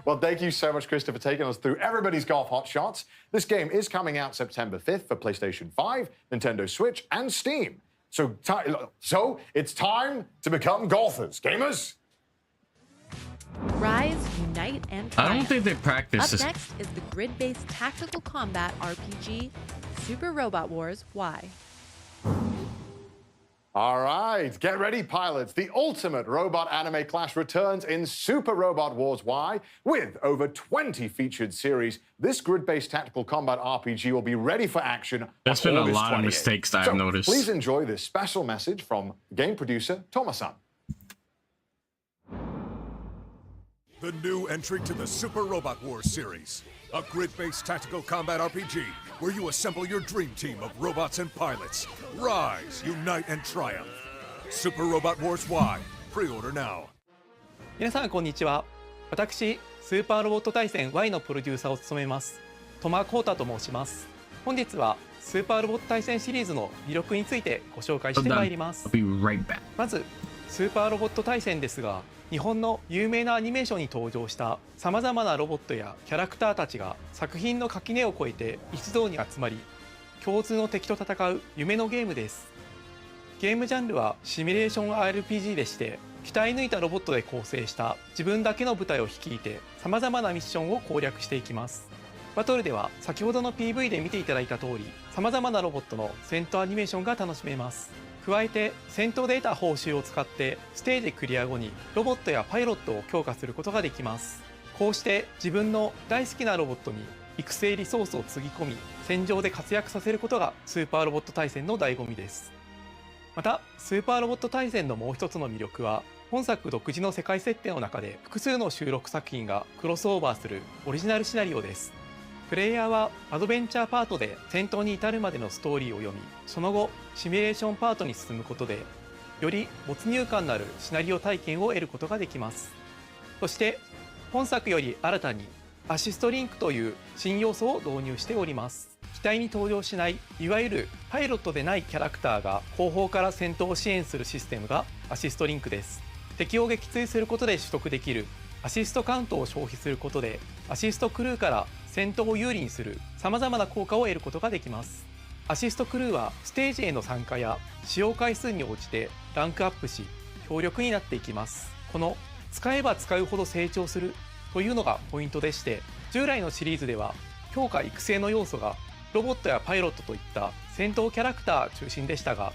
Well, thank you so much, Krista, for taking us through everybody's golf hot shots. This game is coming out September 5th for PlayStation 5, Nintendo Switch, and Steam. So it's time to become golfers, gamers. Rise, unite, and I triumph. don't think they practice Up this. next is the grid-based tactical combat RPG, Super Robot Wars Y. All right, get ready, pilots. The ultimate robot anime clash returns in Super Robot Wars Y. With over 20 featured series, this grid-based tactical combat RPG will be ready for action. There's on been a August lot of 28th. mistakes that I've So, noticed. Please enjoy this special message from game producer Thomas-san. The new entry to the Super Robot Wars series, a grid-based tactical combat RPG where you assemble your dream team of robots and pilots. Rise, unite, and triumph. Super Robot Wars Y. Pre-order now. 皆さんこんにちは。私スーパーロボット対戦 Y のプロデューサーを務めます戸間光太と申します。本日はスーパーロボット対戦シリーズの魅力についてご紹介してまいります。 I'll be right back. まずスーパーロボット対戦ですが、日本の有名なアニメーションに登場したさまざまなロボットやキャラクターたちが作品の垣根を越えて一堂に集まり、共通の敵と戦う夢のゲームです。ゲームジャンルはシミュレーション RPG でして、鍛え抜いたロボットで構成した自分だけの部隊を率いてさまざまなミッションを攻略していきます。バトルでは先ほどの PV で見ていただいた通り、さまざまなロボットの戦闘アニメーションが楽しめます。加えて戦闘で得た報酬を使ってステージクリア後にロボットやパイロットを強化することができます。こうして自分の大好きなロボットに育成リソースをつぎ込み、戦場で活躍させることがスーパーロボット対戦の醍醐味です。またスーパーロボット対戦のもう一つの魅力は、本作独自の世界設定の中で複数の収録作品がクロスオーバーするオリジナルシナリオです。プレイヤーはアドベンチャーパートで戦闘に至るまでのストーリーを読み、その後シミュレーションパートに進むことでより没入感のあるシナリオ体験を得ることができます。そして本作より新たにアシストリンクという新要素を導入しております。機体に登場しないいわゆるパイロットでないキャラクターが後方から戦闘を支援するシステムがアシストリンクです。敵を撃墜することで取得できるアシストカウントを消費することで、アシストクルーから戦闘を有利にするさまざまな効果を得ることができます。アシストクルーはステージへの参加や使用回数に応じてランクアップし強力になっていきます。この使えば使うほど成長するというのがポイントでして、従来のシリーズでは強化育成の要素がロボットやパイロットといった戦闘キャラクター中心でしたが、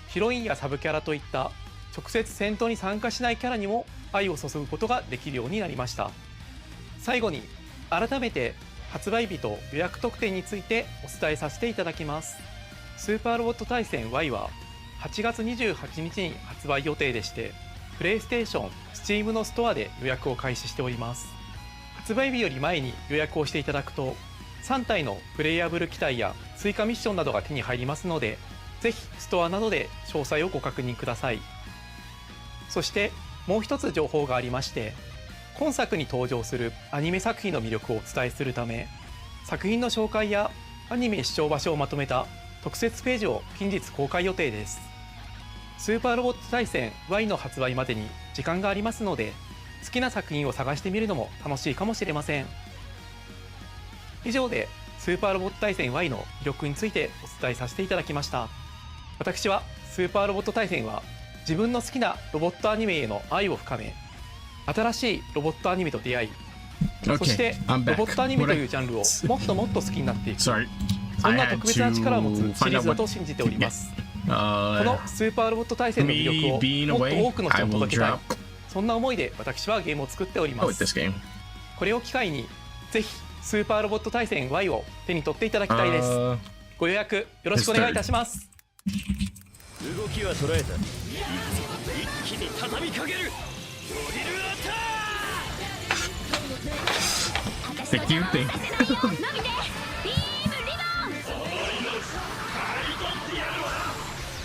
ヒロインやサブキャラといった直接戦闘に参加しないキャラにも愛を注ぐことができるようになりました。最後に改めて発売日と予約特典についてお伝えさせていただきます。スーパーロボット対戦 Y は8月28日に発売予定でして、プレイステーション、Steam のストアで予約を開始しております。発売日より前に予約をしていただくと3体のプレイヤブル機体や追加ミッションなどが手に入りますので、ぜひストアなどで詳細をご確認ください。そしてもう一つ情報がありまして、今作に登場するアニメ作品の魅力をお伝えするため、作品の紹介やアニメ視聴場所をまとめた特設ページを近日公開予定です。スーパーロボット対戦 Y の発売までに時間がありますので、好きな作品を探してみるのも楽しいかもしれません。以上でスーパーロボット対戦 Y の魅力についてお伝えさせていただきました。私はスーパーロボット対戦は自分の好きなロボットアニメへの愛を深め、新しいロボットアニメと出会い、そしてロボットアニメというジャンルをもっともっと好きになっていく、そんな特別な力を持つシリーズだと信じております。このスーパーロボット対戦の魅力をもっと多くの人に届けたい、そんな思いで私はゲームを作っております。これを機会にぜひスーパーロボット対戦 Y を手に取っていただきたいです。ご予約よろしくお願いいたします。動きは捉えた。一気に畳みかける。ドリルアタック。The cute thing. I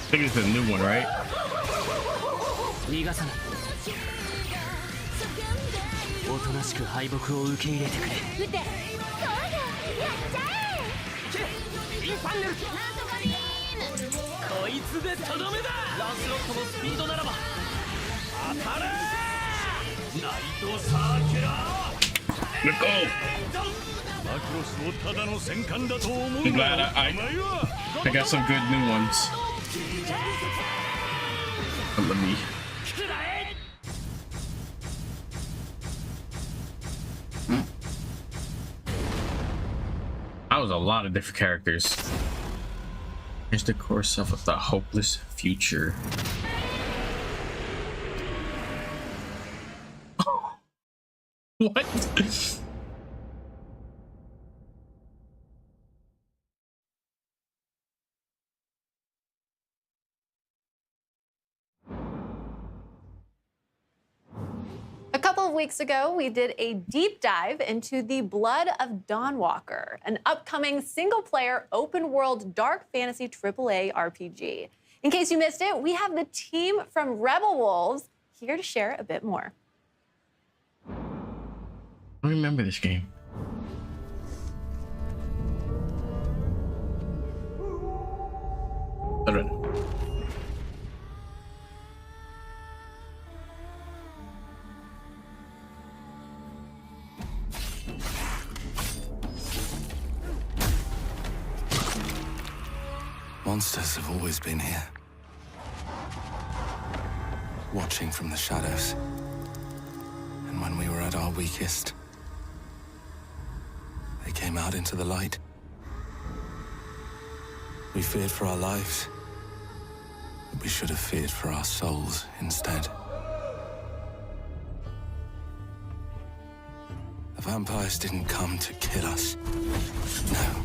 think it's the new one, right? Let's go! I'm glad I got some good new ones. Let me. That was a lot of different characters. Here's the course of the hopeless future. What? A couple of weeks ago, we did a deep dive into The Blood of Dawnwalker, an upcoming single-player, open-world, dark fantasy AAA RPG. In case you missed it, we have the team from Rebel Wolves here to share a bit more. I remember this game. Monsters have always been here, watching from the shadows. And when we were at our weakest, they came out into the light. We feared for our lives, but we should have feared for our souls instead. The vampires didn't come to kill us. No,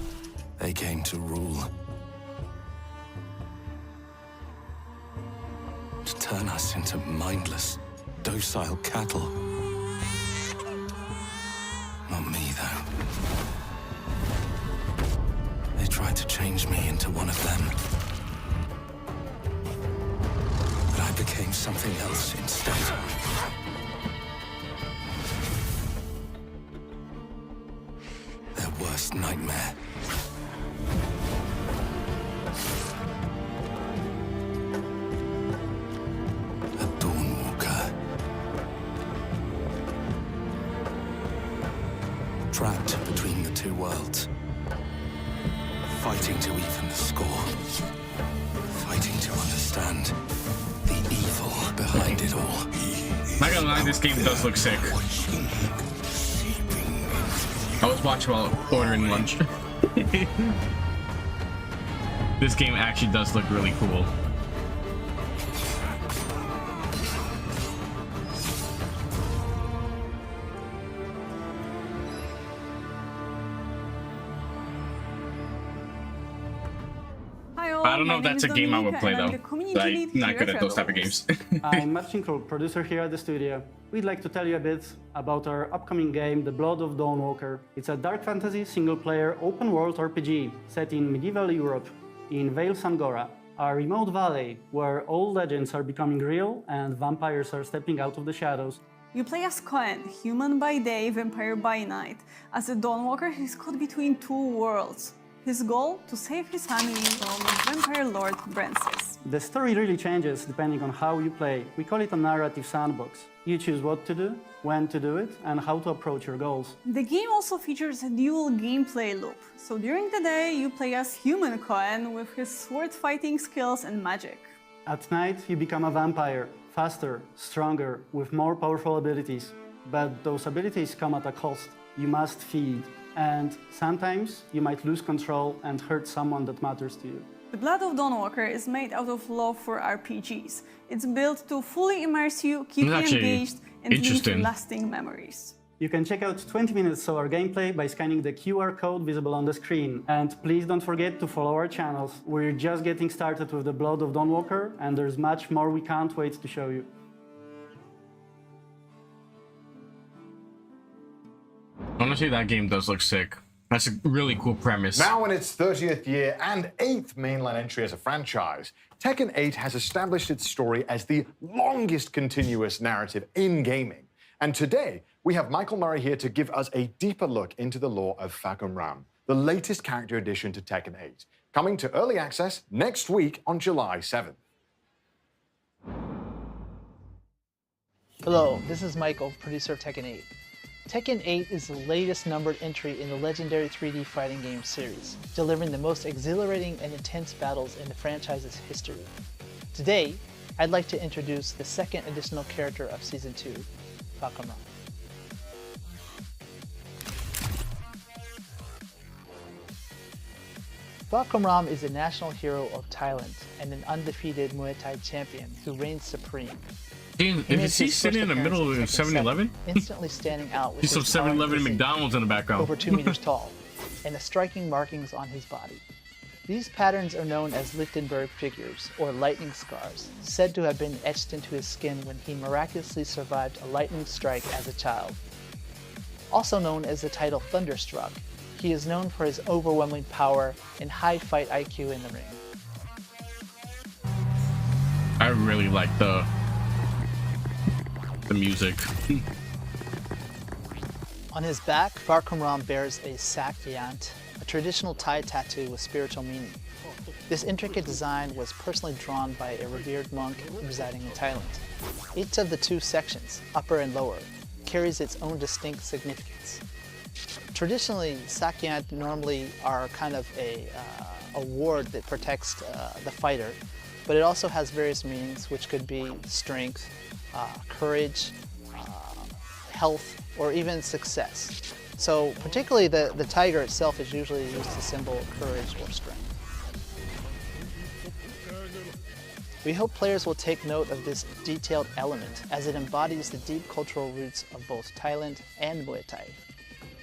they came to rule. To turn us into mindless, docile cattle. Not me, though. They tried to change me into one of them. But I became something else instead. Their worst nightmare. Trapped between the two worlds. Fighting to even the score. Fighting to understand the evil behind it all. Not gonna lie, this game does look sick. I was watching while ordering lunch. This game actually does look really cool. I don't know if that's a game I would play though. I'm not good at those type of games. I'm Marcin Król, producer here at the studio. We'd like to tell you a bit about our upcoming game, The Blood of Dawnwalker. It's a dark fantasy single-player open-world RPG set in medieval Europe, in Vale Sangora, a remote valley where old legends are becoming real and vampires are stepping out of the shadows. You play as Cohen, human by day, vampire by night. As a Dawnwalker, he's caught between two worlds. His goal? To save his family from Vampire Lord Brancis. The story really changes depending on how you play. We call it a narrative sandbox. You choose what to do, when to do it, and how to approach your goals. The game also features a dual gameplay loop. So during the day, you play as human Cohen with his sword fighting skills and magic. At night, you become a vampire, faster, stronger, with more powerful abilities. But those abilities come at a cost. You must feed. And sometimes you might lose control and hurt someone that matters to you. The Blood of Dawnwalker is made out of love for RPGs. It's built to fully immerse you, keep you engaged, and leave you lasting memories. You can check out 20 minutes of our gameplay by scanning the QR code visible on the screen. And please don't forget to follow our channels. We're just getting started with The Blood of Dawnwalker, and there's much more we can't wait to show you. Honestly, that game does look sick. That's a really cool premise. Now in its 30th year and 8th mainline entry as a franchise, Tekken 8 has established its story as the longest continuous narrative in gaming. And today, we have Michael Murray here to give us a deeper look into the lore of Fagum Ram, the latest character addition to Tekken 8, coming to early access next week on July 7th. Hello, this is Michael, producer of Tekken 8. Tekken 8 is the latest numbered entry in the legendary 3D fighting game series, delivering the most exhilarating and intense battles in the franchise's history. Today, I'd like to introduce the second additional character of Season 2, Fagum Ram. Fagum Ram is a national hero of Thailand and an undefeated Muay Thai champion who reigns supreme. Damn, is he sitting in the middle of 7-Eleven? Instantly standing out with He's some 7-Eleven McDonald's in the background. Over 2 meters tall, and the striking markings on his body. These patterns are known as Lichtenberg figures, or lightning scars, said to have been etched into his skin when he miraculously survived a lightning strike as a child. Also known as the title Thunderstruck, he is known for his overwhelming power and high fight IQ in the ring. I really like the music. On his back, Fagum Ram bears a sak yant, a traditional Thai tattoo with spiritual meaning. This intricate design was personally drawn by a revered monk residing in Thailand. Each of the two sections, upper and lower, carries its own distinct significance. Traditionally, sak yant normally are kind of a ward that protects the fighter, but it also has various meanings, which could be strength, courage, health, or even success. So particularly the tiger itself is usually used to symbol courage or strength. We hope players will take note of this detailed element as it embodies the deep cultural roots of both Thailand and Muay Thai.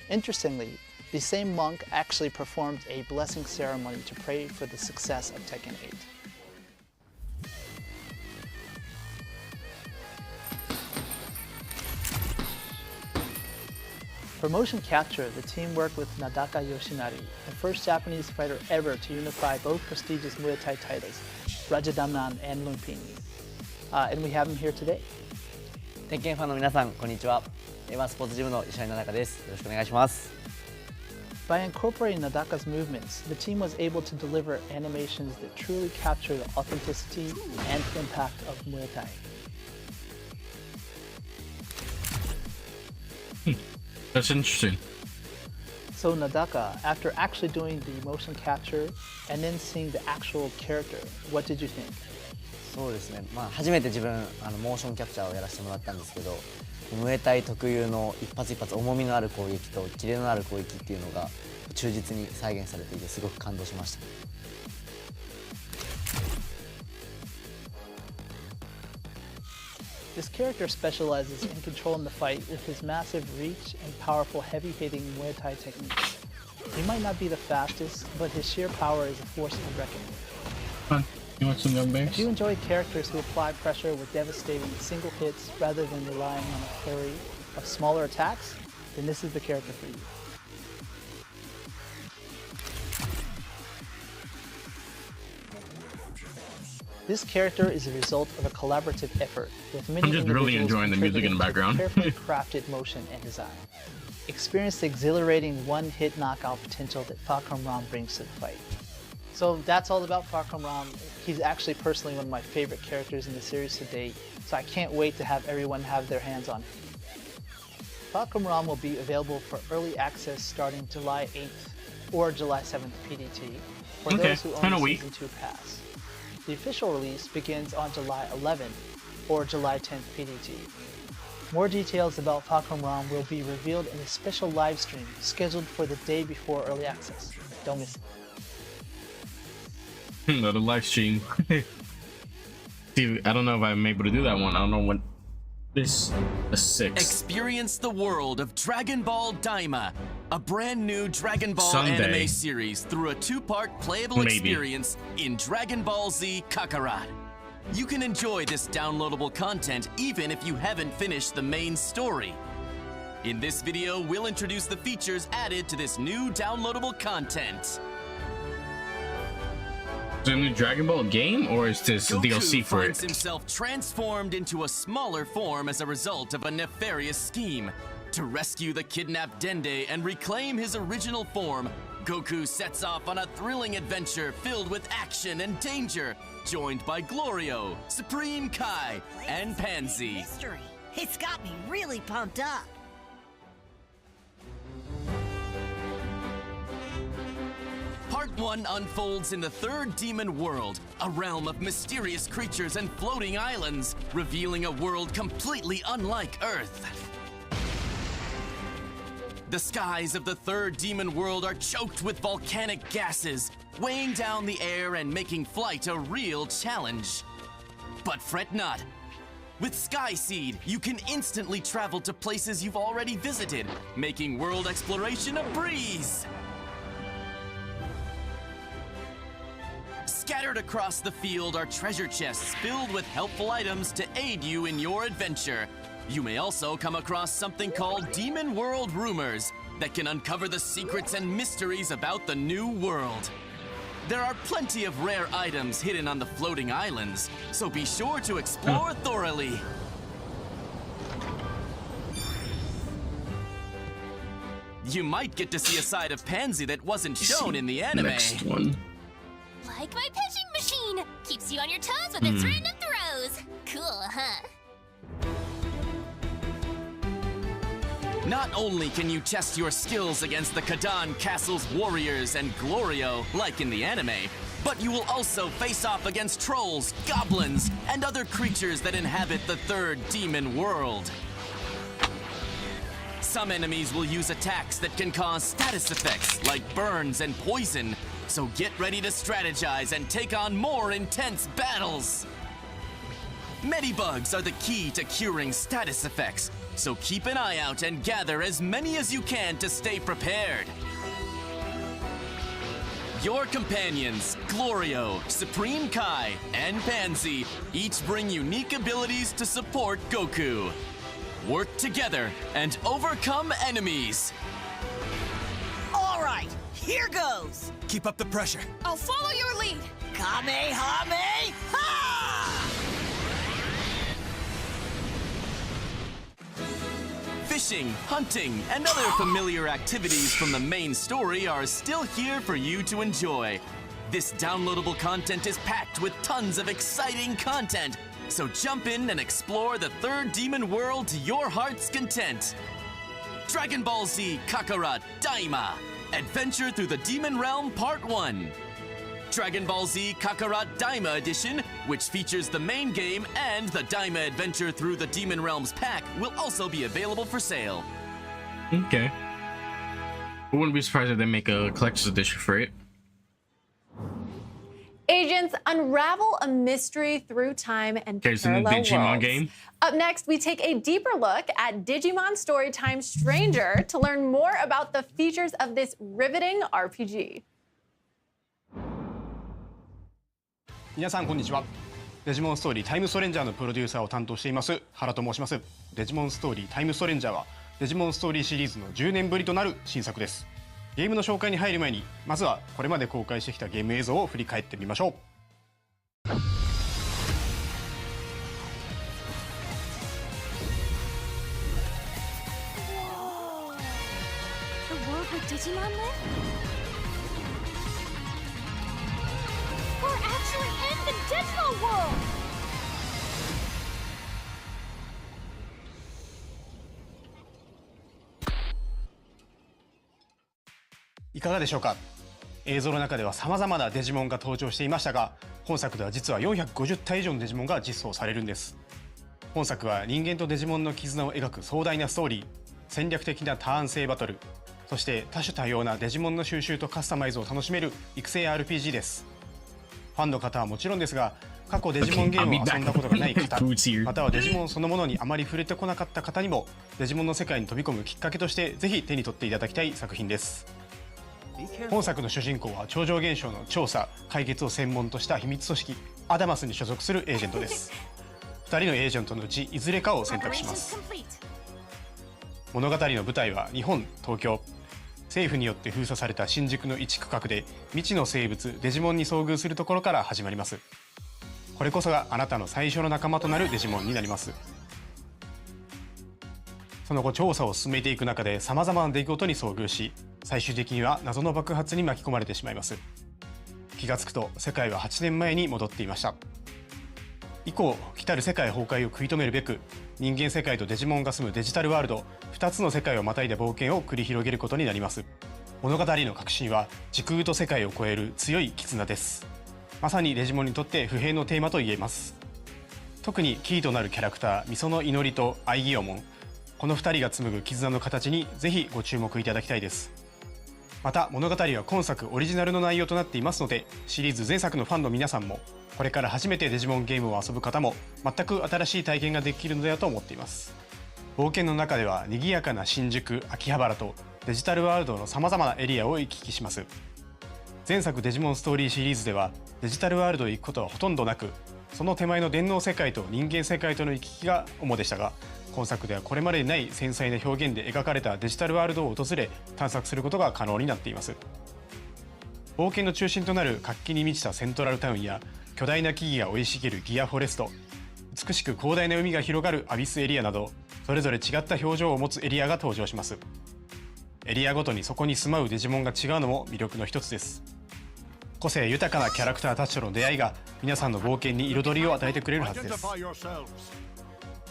Interestingly, the same monk actually performed a blessing ceremony to pray for the success of Tekken 8. For motion capture, the team worked with Nadaka Yoshinari, the first Japanese fighter ever to unify both prestigious Muay Thai titles, Rajadamnan and Lumpini. And we have him here today. 鉄拳ファンの皆さん、こんにちは。スポーツジムの石原奈々です。よろしくお願いします。By incorporating Nadaka's movements, the team was able to deliver animations that truly capture the authenticity and impact of Muay Thai. That's interesting. So Nadaka, after actually doing the motion capture and then seeing the actual character, what did you think? そうですね。初めて自分モーションキャプチャーをやらせてもらったんですけど、ムエタイ特有の一発一発重みのある攻撃とキレのある攻撃っていうのが忠実に再現されていてすごく感動しました。This character specializes in controlling the fight with his massive reach and powerful heavy-hitting Muay Thai techniques. He might not be the fastest, but his sheer power is a force to reckon with. You want some young babes? If you enjoy characters who apply pressure with devastating single hits rather than relying on a flurry of smaller attacks, then this is the character for you. This character is a result of a collaborative effort with many I'm just really enjoying the music in the background. Carefully crafted motion and design. Experience the exhilarating one-hit knockout potential that Fagum Ram brings to the fight. So that's all about Fagum Ram. He's actually personally one of my favorite characters in the series to date, so I can't wait to have everyone have their hands on him. Fagum Ram will be available for early access starting July 8th or July 7th PDT for those who own the Season 2 Pass. The official release begins on July 11th or July 10th PDT. More details about Fagum Ram will be revealed in a special live stream scheduled for the day before early access. Don't miss it. Another live stream. Dude, I don't know if I'm able to do that one. I don't know what this is. 6. Experience the world of Dragon Ball Daima, a brand new Dragon Ball Sunday. anime series through a 2-part playable experience in Dragon Ball Z Kakarot. You can enjoy this downloadable content even if you haven't finished the main story. In this video, we'll introduce the features added to this new downloadable content. Is it a new Dragon Ball game, or is this a DLC for finds it? himself transformed into a smaller form as a result of a nefarious scheme. To rescue the kidnapped Dende and reclaim his original form, Goku sets off on a thrilling adventure filled with action and danger, joined by Glorio, Supreme Kai, and Pansy. Mystery. It's got me really pumped up. Part 1 unfolds in the third demon world, a realm of mysterious creatures and floating islands, revealing a world completely unlike Earth. The skies of the third demon world are choked with volcanic gases, weighing down the air and making flight a real challenge. But fret not. With Sky Seed, you can instantly travel to places you've already visited, making world exploration a breeze. Scattered across the field are treasure chests filled with helpful items to aid you in your adventure. You may also come across something called Demon World Rumors that can uncover the secrets and mysteries about the new world. There are plenty of rare items hidden on the floating islands, so be sure to explore thoroughly. You might get to see a side of Pansy that wasn't shown in the anime. Next one. Like my pitching machine! Keeps you on your toes with its random throws! Cool, huh? Not only can you test your skills against the Kadan Castle's warriors and Glorio, like in the anime, but you will also face off against trolls, goblins, and other creatures that inhabit the third demon world. Some enemies will use attacks that can cause status effects, like burns and poison, so get ready to strategize and take on more intense battles. Medibugs are the key to curing status effects, so keep an eye out and gather as many as you can to stay prepared. Your companions, Glorio, Supreme Kai, and Pansy, each bring unique abilities to support Goku. Work together and overcome enemies. All right, here goes. Keep up the pressure. I'll follow your lead! Kamehameha! Fishing, hunting, and other familiar activities from the main story are still here for you to enjoy. This downloadable content is packed with tons of exciting content, so jump in and explore the third demon world to your heart's content. Dragon Ball Z Kakarot Daima, Adventure Through the Demon Realm Part 1. Dragon Ball Z Kakarot Daima Edition, which features the main game and the Daima Adventure Through the Demon Realms pack, will also be available for sale. Okay. I wouldn't be surprised if they make a collector's edition for it. Agents unravel a mystery through time and There's a new parallel Digimon worlds. game. Up next, we take a deeper look at Digimon Storytime Stranger to learn more about the features of this riveting RPG. 皆さんこんにちは。デジモンストーリータイムストレンジャーのプロデューサーを担当しています原と申します。デジモンストーリータイムストレンジャーはデジモンストーリーシリーズの10年ぶりとなる新作です。ゲームの紹介に入る前にまずはこれまで公開してきたゲーム映像を振り返ってみましょう。 The world where Digimon live? We're actually in the Digimon world! いかがでしょうか。映像の中では様々なデジモンが登場していましたが、本作では実は450体以上のデジモンが実装されるんです。本作は人間とデジモンの絆を描く壮大なストーリー、戦略的なターン制バトル、そして多種多様なデジモンの収集とカスタマイズを楽しめる育成 RPG です。ファンの方はもちろんですが、過去デジモンゲームを遊んだことがない方、またはデジモンそのものにあまり触れてこなかった方にもデジモンの世界に飛び込むきっかけとしてぜひ手に取っていただきたい作品です。本作の主人公は超常現象の調査・解決を専門とした秘密組織アダマスに所属するエージェントです。2人のエージェントのうちいずれかを選択します。物語の舞台は日本、東京。政府によって封鎖された新宿の一区画で未知の生物デジモンに遭遇するところから始まります。これこそがあなたの最初の仲間となるデジモンになります。その後調査を進めていく中で様々な出来事に遭遇し、最終的には謎の爆発に巻き込まれてしまいます。気がつくと世界は8年前に戻っていました。以降、来たる世界崩壊を食い止めるべく、人間世界とデジモンが住むデジタルワールド2つの世界をまたいだ冒険を繰り広げることになります。物語の核心は時空と世界を超える強い絆です。まさにデジモンにとって不変のテーマと言えます。特にキーとなるキャラクターミソの祈りとアイギオモン、この2人が紡ぐ絆の形にぜひご注目いただきたいです。また物語は今作オリジナルの内容となっていますので、シリーズ前作のファンの皆さんもこれから初めてデジモンゲームを遊ぶ方も全く新しい体験ができるのではと思っています。冒険の中では賑やかな新宿、秋葉原とデジタルワールドのさまざまなエリアを行き来します。前作デジモンストーリーシリーズではデジタルワールドへ行くことはほとんどなく、その手前の電脳世界と人間世界との行き来が主でしたが、今作ではこれまでにない繊細な表現で描かれたデジタルワールドを訪れ探索することが可能になっています。冒険の中心となる活気に満ちたセントラルタウンや巨大な木々が生い茂るギアフォレスト、美しく広大な海が広がるアビスエリアなど、それぞれ違った表情を持つエリアが登場します。エリアごとにそこに住まうデジモンが違うのも魅力の一つです。個性豊かなキャラクターたちとの出会いが皆さんの冒険に彩りを与えてくれるはずです。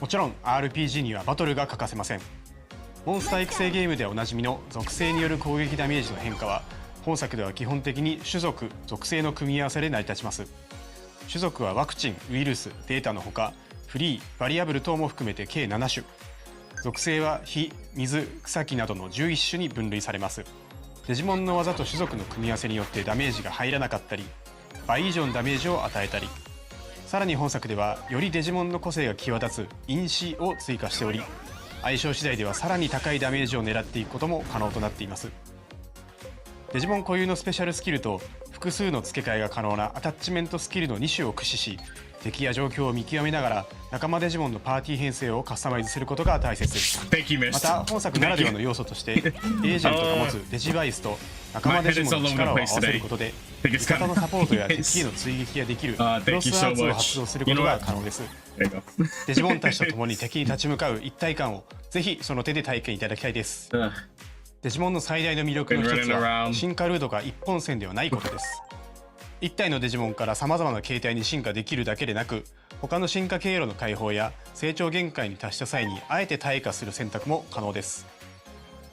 もちろん RPG にはバトルが欠かせません。モンスター育成ゲームでおなじみの属性による攻撃ダメージの変化は、本作では基本的に種族・属性の組み合わせで成り立ちます。種族はワクチン、ウイルス、データのほかフリー、バリアブル等も含めて計7種。属性は火、水、草木などの11種に分類されます。デジモンの技と種族の組み合わせによってダメージが入らなかったり、倍以上のダメージを与えたり、さらに本作ではよりデジモンの個性が際立つ因子を追加しており、相性次第ではさらに高いダメージを狙っていくことも可能となっています。デジモン固有のスペシャルスキルと複数の付け替えが可能なアタッチメントスキルの2種を駆使し、敵や状況を見極めながら仲間デジモンのパーティー編成をカスタマイズすることが大切です。また本作ならではの要素としてエージェントが持つデジバイスと仲間デジモンの力を合わせることで味方のサポートや敵への追撃ができるクロスアーツを発動することが可能です。デジモンたちと共に敵に立ち向かう一体感をぜひその手で体験いただきたいです。デジモンの最大の魅力の一つは進化ルートが一本線ではないことです。一体のデジモンからさまざまな形態に進化できるだけでなく、他の進化経路の解放や成長限界に達した際にあえて退化する選択も可能です。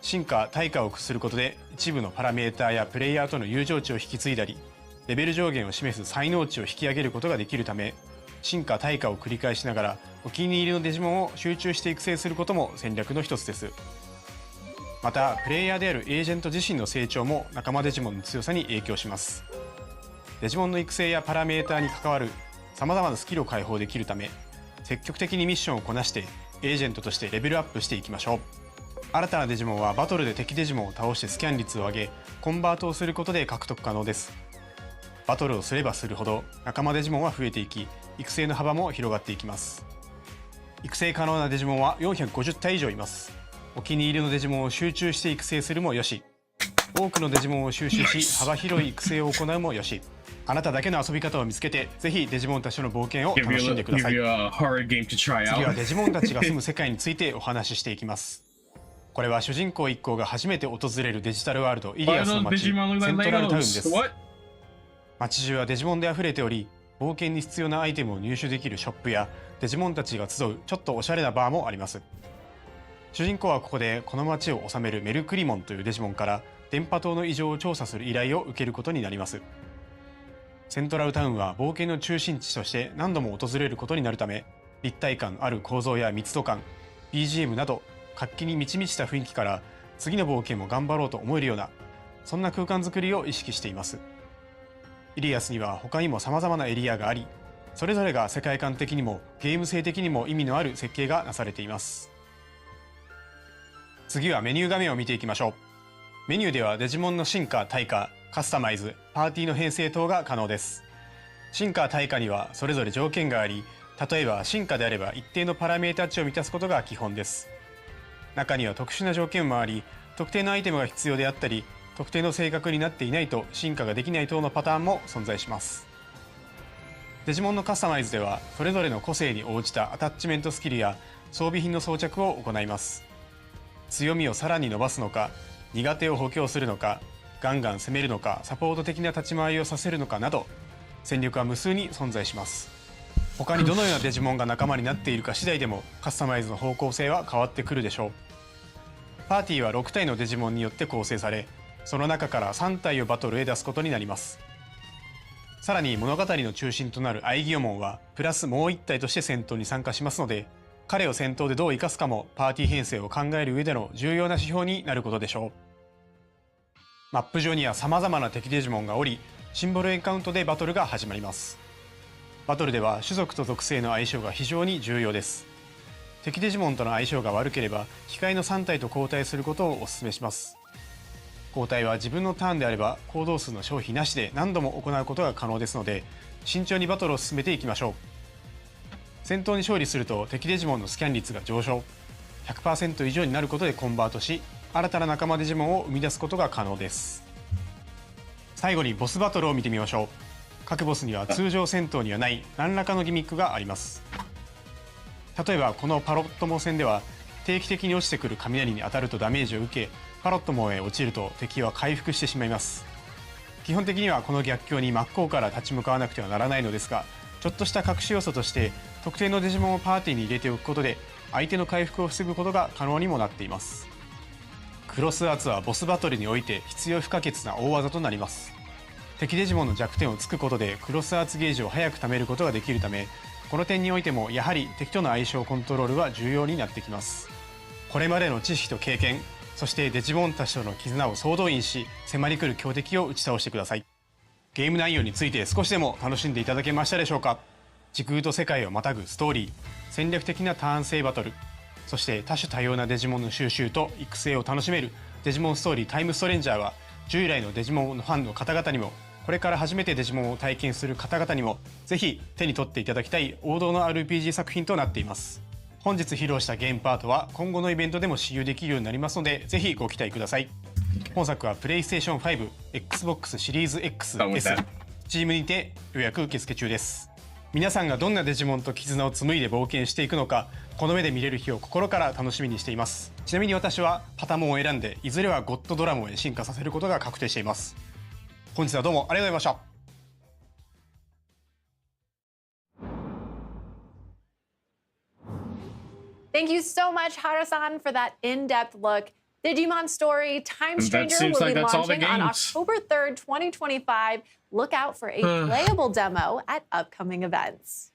進化・退化を駆することで一部のパラメーターやプレイヤーとの友情値を引き継いだり、レベル上限を示す才能値を引き上げることができるため、進化・退化を繰り返しながらお気に入りのデジモンを集中して育成することも戦略の一つです。またプレイヤーであるエージェント自身の成長も仲間デジモンの強さに影響します。デジモンの育成やパラメーターに関わるさまざまなスキルを解放できるため、積極的にミッションをこなしてエージェントとしてレベルアップしていきましょう。新たなデジモンはバトルで敵デジモンを倒してスキャン率を上げ、コンバートをすることで獲得可能です。バトルをすればするほど仲間デジモンは増えていき、育成の幅も広がっていきます。育成可能なデジモンは450体以上います。お気に入りのデジモンを集中して育成するもよし、多くのデジモンを収集し幅広い育成を行うもよし、あなただけの遊び方を見つけて、ぜひデジモンたちの冒険を楽しんでください。次はデジモンたちが住む世界についてお話ししていきます。これは主人公一行が初めて訪れるデジタルワールドイリアスの街、セントラルタウンです。街中はデジモンで溢れており、冒険に必要なアイテムを入手できるショップやデジモンたちが集うちょっとおしゃれなバーもあります。主人公はここでこの街を治めるメルクリモンというデジモンから電波塔の異常を調査する依頼を受けることになります。セントラルタウンは冒険の中心地として何度も訪れることになるため、立体感ある構造や密度感、BGM など活気に満ち満ちた雰囲気から次の冒険も頑張ろうと思えるような、そんな空間づくりを意識しています。イリアスには他にも様々なエリアがあり、それぞれが世界観的にもゲーム性的にも意味のある設計がなされています。次はメニュー画面を見ていきましょう。メニューではデジモンの進化・退化、カスタマイズ、パーティーの編成等が可能です。進化・退化にはそれぞれ条件があり、例えば進化であれば一定のパラメータ値を満たすことが基本です。中には特殊な条件もあり、特定のアイテムが必要であったり、特定の性格になっていないと進化ができない等のパターンも存在します。デジモンのカスタマイズでは、それぞれの個性に応じたアタッチメントスキルや装備品の装着を行います。強みをさらに伸ばすのか、苦手を補強するのか、ガンガン攻めるのか、サポート的な立ち回りをさせるのかなど、戦略は無数に存在します。他にどのようなデジモンが仲間になっているか次第でもカスタマイズの方向性は変わってくるでしょう。パーティーは6体のデジモンによって構成され、その中から3体をバトルへ出すことになります。さらに物語の中心となるアイギオモンはプラスもう1体として戦闘に参加しますので、彼を戦闘でどう生かすかもパーティー編成を考える上での重要な指標になることでしょう。マップ上には様々な敵デジモンがおり、シンボルエンカウントでバトルが始まります。バトルでは種族と属性の相性が非常に重要です。敵デジモンとの相性が悪ければ控えの3体と交代することをお勧めします。交代は自分のターンであれば行動数の消費なしで何度も行うことが可能ですので、慎重にバトルを進めていきましょう。戦闘に勝利すると敵デジモンのスキャン率が上昇、 100% 以上になることでコンバートし、新たな仲間デジモンを生み出すことが可能です。最後にボスバトルを見てみましょう。各ボスには通常戦闘にはない何らかのギミックがあります。例えばこのパロットモ戦では、定期的に落ちてくる雷に当たるとダメージを受け、パロットモへ落ちると敵は回復してしまいます。基本的にはこの逆境に真っ向から立ち向かわなくてはならないのですが、ちょっとした隠し要素として特定のデジモンをパーティーに入れておくことで相手の回復を防ぐことが可能にもなっています。クロスアーツはボスバトルにおいて必要不可欠な大技となります。敵デジモンの弱点を突くことでクロスアーツゲージを早く貯めることができるため、この点においてもやはり敵との相性コントロールは重要になってきます。これまでの知識と経験、そしてデジモンたちとの絆を総動員し、迫り来る強敵を打ち倒してください。ゲーム内容について少しでも楽しんでいただけましたでしょうか。時空と世界をまたぐストーリー、戦略的なターン制バトル、そして多種多様なデジモンの収集と育成を楽しめるデジモンストーリータイムストレンジャーは、従来のデジモンのファンの方々にも、これから初めてデジモンを体験する方々にもぜひ手に取っていただきたい王道の RPG 作品となっています。本日披露したゲームパートは今後のイベントでも使用できるようになりますので、ぜひご期待ください。本作は PlayStation 5、Xbox シリーズ X、S、Steam にて予約受付中です。皆さんがどんなデジモンと絆を紡いで冒険していくのか、この目で見れる日を心から楽しみにしています。ちなみに私はパタモンを選んで、いずれはゴッドドラモンへ進化させることが確定しています。本日はどうもありがとうございました。Thank you so much, Hara-san, for that in-depth look. Digimon Story Time Stranger will be launching on October 3rd, 2025. Look out for a playable demo at upcoming events.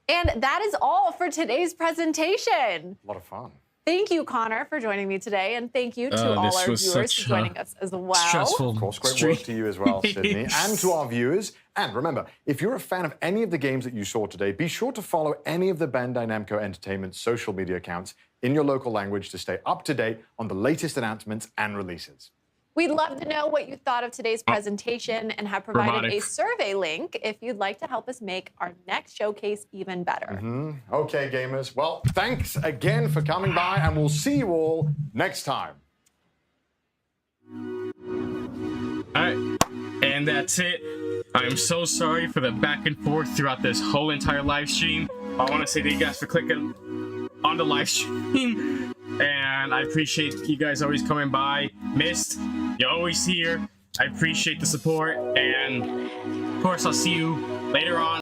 And that is all for today's presentation. A lot of fun. Thank you, Connor, for joining me today, and thank you to all our viewers for joining us as well. Stressful. Of course, great work to you as well, Sydney, and to our viewers. And remember, if you're a fan of any of the games that you saw today, be sure to follow any of the Bandai Namco Entertainment's social media accounts in your local language to stay up to date on the latest announcements and releases. We'd love to know what you thought of today's presentation and have provided a survey link if you'd like to help us make our next showcase even better. Okay, gamers. Well, thanks again for coming by, and we'll see you all next time. All right, and that's it. I'm so sorry for the back and forth throughout this whole entire live stream. I want to say thank you guys for clicking on the live stream. And I appreciate you guys always coming by. Mist, you're always here. I appreciate the support. And of course, I'll see you later on.